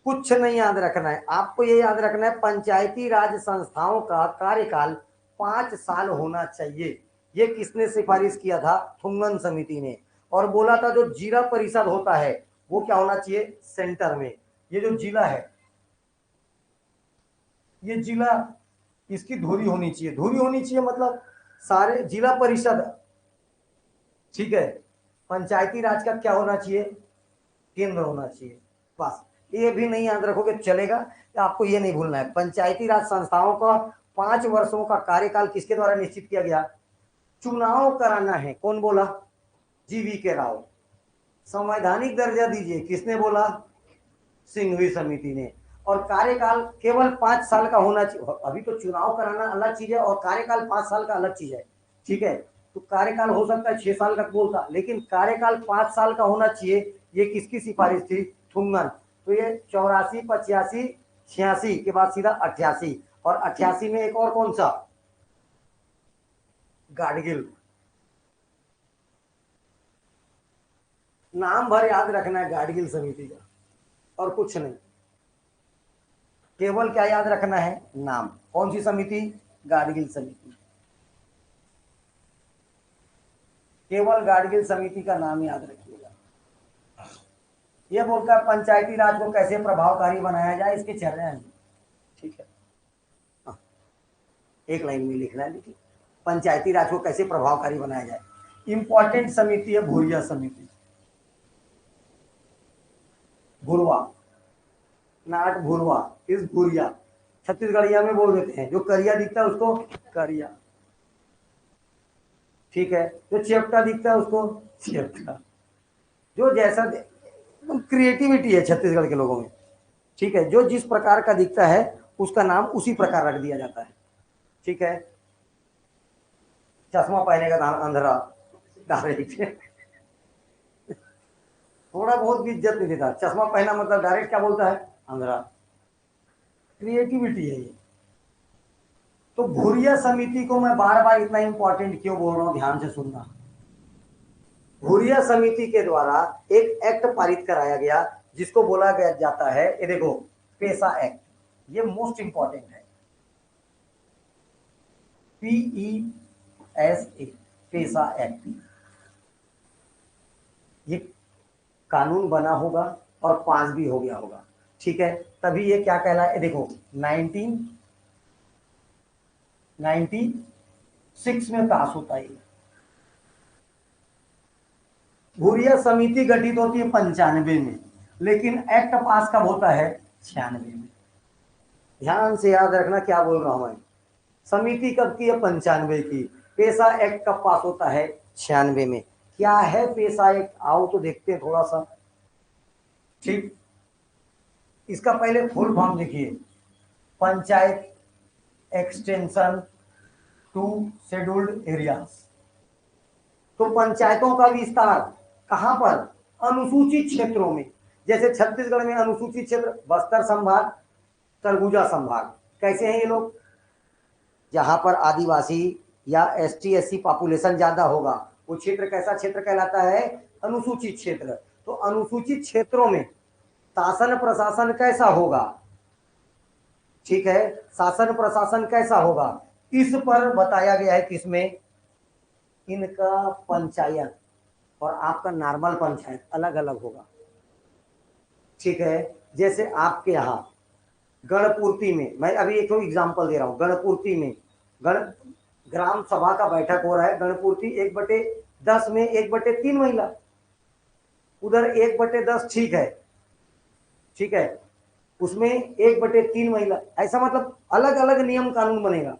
कुछ नहीं याद रखना है, आपको ये याद रखना है पंचायती राज संस्थाओं का कार्यकाल 5 साल होना चाहिए। ये किसने सिफारिश किया था, थुंगन समिति ने। और बोला था जो जिला परिषद होता है वो क्या होना चाहिए, सेंटर में। ये जो जिला है, ये जिला, इसकी धुरी होनी चाहिए, धुरी होनी चाहिए मतलब सारे जिला परिषद। ठीक है, पंचायती राज का क्या होना चाहिए, केंद्र होना चाहिए। बस ये भी नहीं याद रखोगे चलेगा, आपको ये नहीं भूलना है, पंचायती राज संस्थाओं का 5 वर्षों का कार्यकाल किसके द्वारा निश्चित किया गया, चुनाव कराना है। कौन बोला, जीवी के राव। संवैधानिक दर्जा दीजिए, किसने बोला, सिंघवी समिति ने। और कार्यकाल केवल 5 साल का होना चाहिए। अभी तो चुनाव कराना अलग चीज है और कार्यकाल 5 साल का अलग चीज है। ठीक है, तो कार्यकाल हो सकता है 6 साल का बोलता, लेकिन कार्यकाल 5 साल का होना चाहिए। ये किसकी सिफारिश थी, थुंगन। तो ये 84, 85, 86 के बाद सीधा 88, और 88 में एक और कौन सा, गाडगिल। नाम भर याद रखना है गाडगिल समिति का, और कुछ नहीं, केवल क्या याद रखना है, नाम। कौन सी समिति, गाडगिल समिति। केवल गाडगिल समिति का नाम याद रखिएगा। यह बोलता है पंचायती राज को कैसे प्रभावकारी बनाया जाए, इसके चरण हैं। ठीक है, एक लाइन में लिखना है, देखिए पंचायती राज को कैसे प्रभावकारी बनाया जाए। इंपॉर्टेंट समिति है भूरिया समिति, भुरवा, नाट भुरवा, इस भूरिया, छत्तीसगढ़िया में बोल देते हैं, जो करिया दिखता है उसको करिया। ठीक है, जो चेपटा दिखता है उसको चेपटा, जो जैसा क्रिएटिविटी है छत्तीसगढ़ के लोगों में। ठीक है, जो जिस प्रकार का दिखता है उसका नाम उसी प्रकार रख दिया जाता है। ठीक है, चश्मा पहनेगा नाम अंधरा, डायरेक्ट थोड़ा बहुत भी इज्जत नहीं देता, चश्मा पहना मतलब डायरेक्ट क्या बोलता है, अंधरा। क्रिएटिविटी है ये। तो भूरिया समिति को मैं बार बार इतना इंपॉर्टेंट क्यों बोल रहा हूं, ध्यान से सुनना। भूरिया समिति के द्वारा एक एक्ट पारित कराया गया जिसको बोला गया जाता है, ये देखो, पेशा एक्ट। ये मोस्ट इंपॉर्टेंट है, PESA, पेशा एक्ट। ये कानून बना होगा और पास भी हो गया होगा। ठीक है, तभी ये क्या कहलाए, देखो 1996 में पास होता है। भूरिया समिति गठित होती है 95 में, लेकिन एक्ट पास कब होता है, 96 में। ध्यान से याद रखना क्या बोल रहा हूं मैं। समिति कब की है, 95 की। पेशा एक्ट कब पास होता है, 96 में। क्या है पेशा एक्ट, आओ तो देखते हैं थोड़ा सा। ठीक, इसका पहले फुल फॉर्म देखिए, panchayat extension to scheduled areas. तो पंचायतों का विस्तार कहां पर, अनुसूचित क्षेत्रों में। जैसे छत्तीसगढ़ में अनुसूचित क्षेत्र, बस्तर संभाग, सरगुजा संभाग। कैसे हैं ये लोग, जहां पर आदिवासी या ST SC पॉपुलेशन ज्यादा होगा वो क्षेत्र कैसा क्षेत्र कहलाता है, अनुसूचित क्षेत्र। तो अनुसूचित क्षेत्रों में शासन प्रशासन कैसा होगा, ठीक है, शासन प्रशासन कैसा होगा, इस पर बताया गया है। किसमें, इनका पंचायत और आपका नॉर्मल पंचायत अलग अलग होगा। ठीक है, जैसे आपके यहाँ गणपूर्ति में, मैं अभी एक एग्जांपल दे रहा हूँ, गणपूर्ति में ग्राम सभा का बैठक हो रहा है, गणपूर्ति 1/3 10 में 1/3 महिला, उधर 1/10 ठीक है, ठीक है, उसमें 1/3 महिला, ऐसा मतलब अलग अलग नियम कानून बनेगा।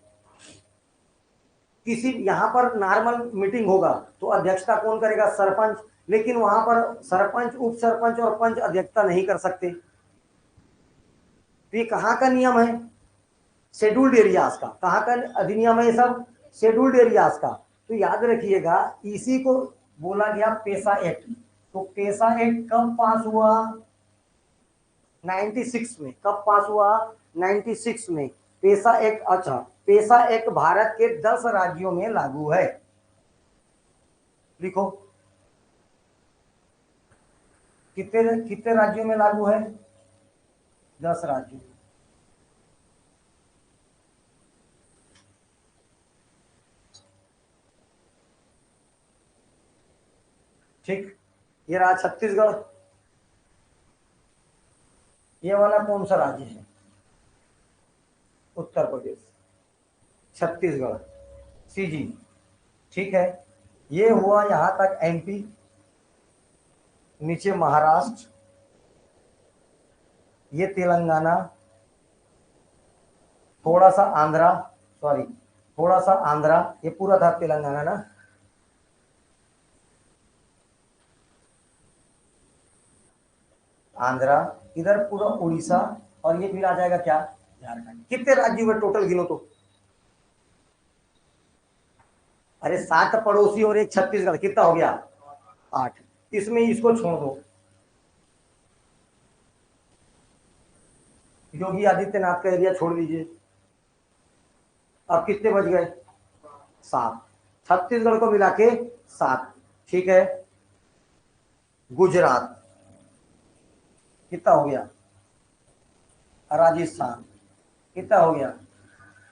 किसी यहाँ पर नॉर्मल मीटिंग होगा तो अध्यक्षता कौन करेगा? सरपंच, लेकिन वहां पर सरपंच, उप सरपंच और पंच अध्यक्षता नहीं कर सकते। तो ये कहाँ का नियम है? शेड्यूल्ड एरियाज का। कहाँ का अधिनियम है ये सब? शेड्यूल्ड एरियाज का। तो याद रखिएगा, इसी को बोला गया पेशा एक्ट। तो पेशा एक्ट कब पास हुआ? 96 में। कब पास हुआ? 96 में पेशा एक्ट। अच्छा, पेशा एक्ट भारत के 10 राज्यों में लागू है। लिखो, कितने कितने राज्यों में लागू है? 10 राज्यों में। ठीक, ये रहा छत्तीसगढ़। ये वाला कौन सा राज्य है? उत्तर प्रदेश। छत्तीसगढ़, सीजी, ठीक है। ये हुआ यहां तक एमपी, नीचे महाराष्ट्र, ये तेलंगाना, थोड़ा सा आंध्रा, सॉरी थोड़ा सा आंध्रा, ये पूरा था तेलंगाना ना। आंध्रा, इधर पूरा उड़ीसा, और ये फिर आ जाएगा क्या? झारखंड। कितने राज्य हुए टोटल गिनो तो? अरे 7 पड़ोसी और एक छत्तीसगढ़, कितना हो गया? 8। इसमें इसको छोड़ दो, योगी आदित्यनाथ का एरिया छोड़ दीजिए। अब कितने बच गए? 7। छत्तीसगढ़ को मिला के 7, ठीक है। गुजरात कितना हो गया? राजस्थान कितना हो गया?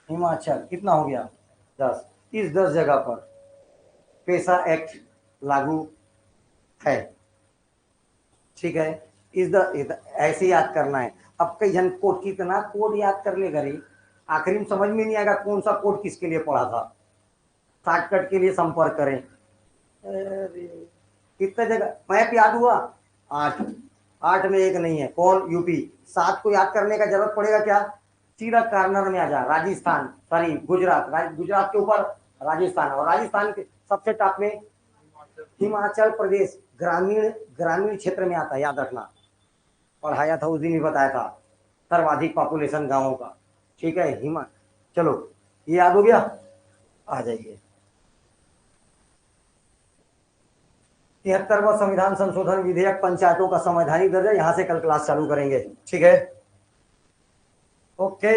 हिमाचल कितना हो गया? 10। इस 10 जगह पर पेशा एक्ट लागू है, ठीक है। ऐसे याद करना है। अब कई जन कोड, कितना कोड याद कर ले गरी, आखिरी में समझ में नहीं आएगा कौन सा कोड किसके लिए पढ़ा था। शॉर्टकट के लिए संपर्क करें। अरे कितने जगह मैप याद हुआ? 8। 8 में एक नहीं है, कौन? यूपी। 7 को याद करने का जरूरत पड़ेगा क्या? सीधा कार्नर में आ जा, राजस्थान, सॉरी गुजरात, गुजरात के ऊपर राजस्थान, और राजस्थान के सबसे टॉप में हिमाचल प्रदेश। ग्रामीण ग्रामीण क्षेत्र में आता है, याद रखना, पढ़ाया था उस दिन ही, बताया था, सर्वाधिक पॉपुलेशन गांवों का, ठीक है। चलो, ये याद हो गया। आ जाइए, 73वां संविधान संशोधन विधेयक, पंचायतों का संवैधानिक दर्जा, यहां से कल क्लास चालू करेंगे, ठीक है। ओके।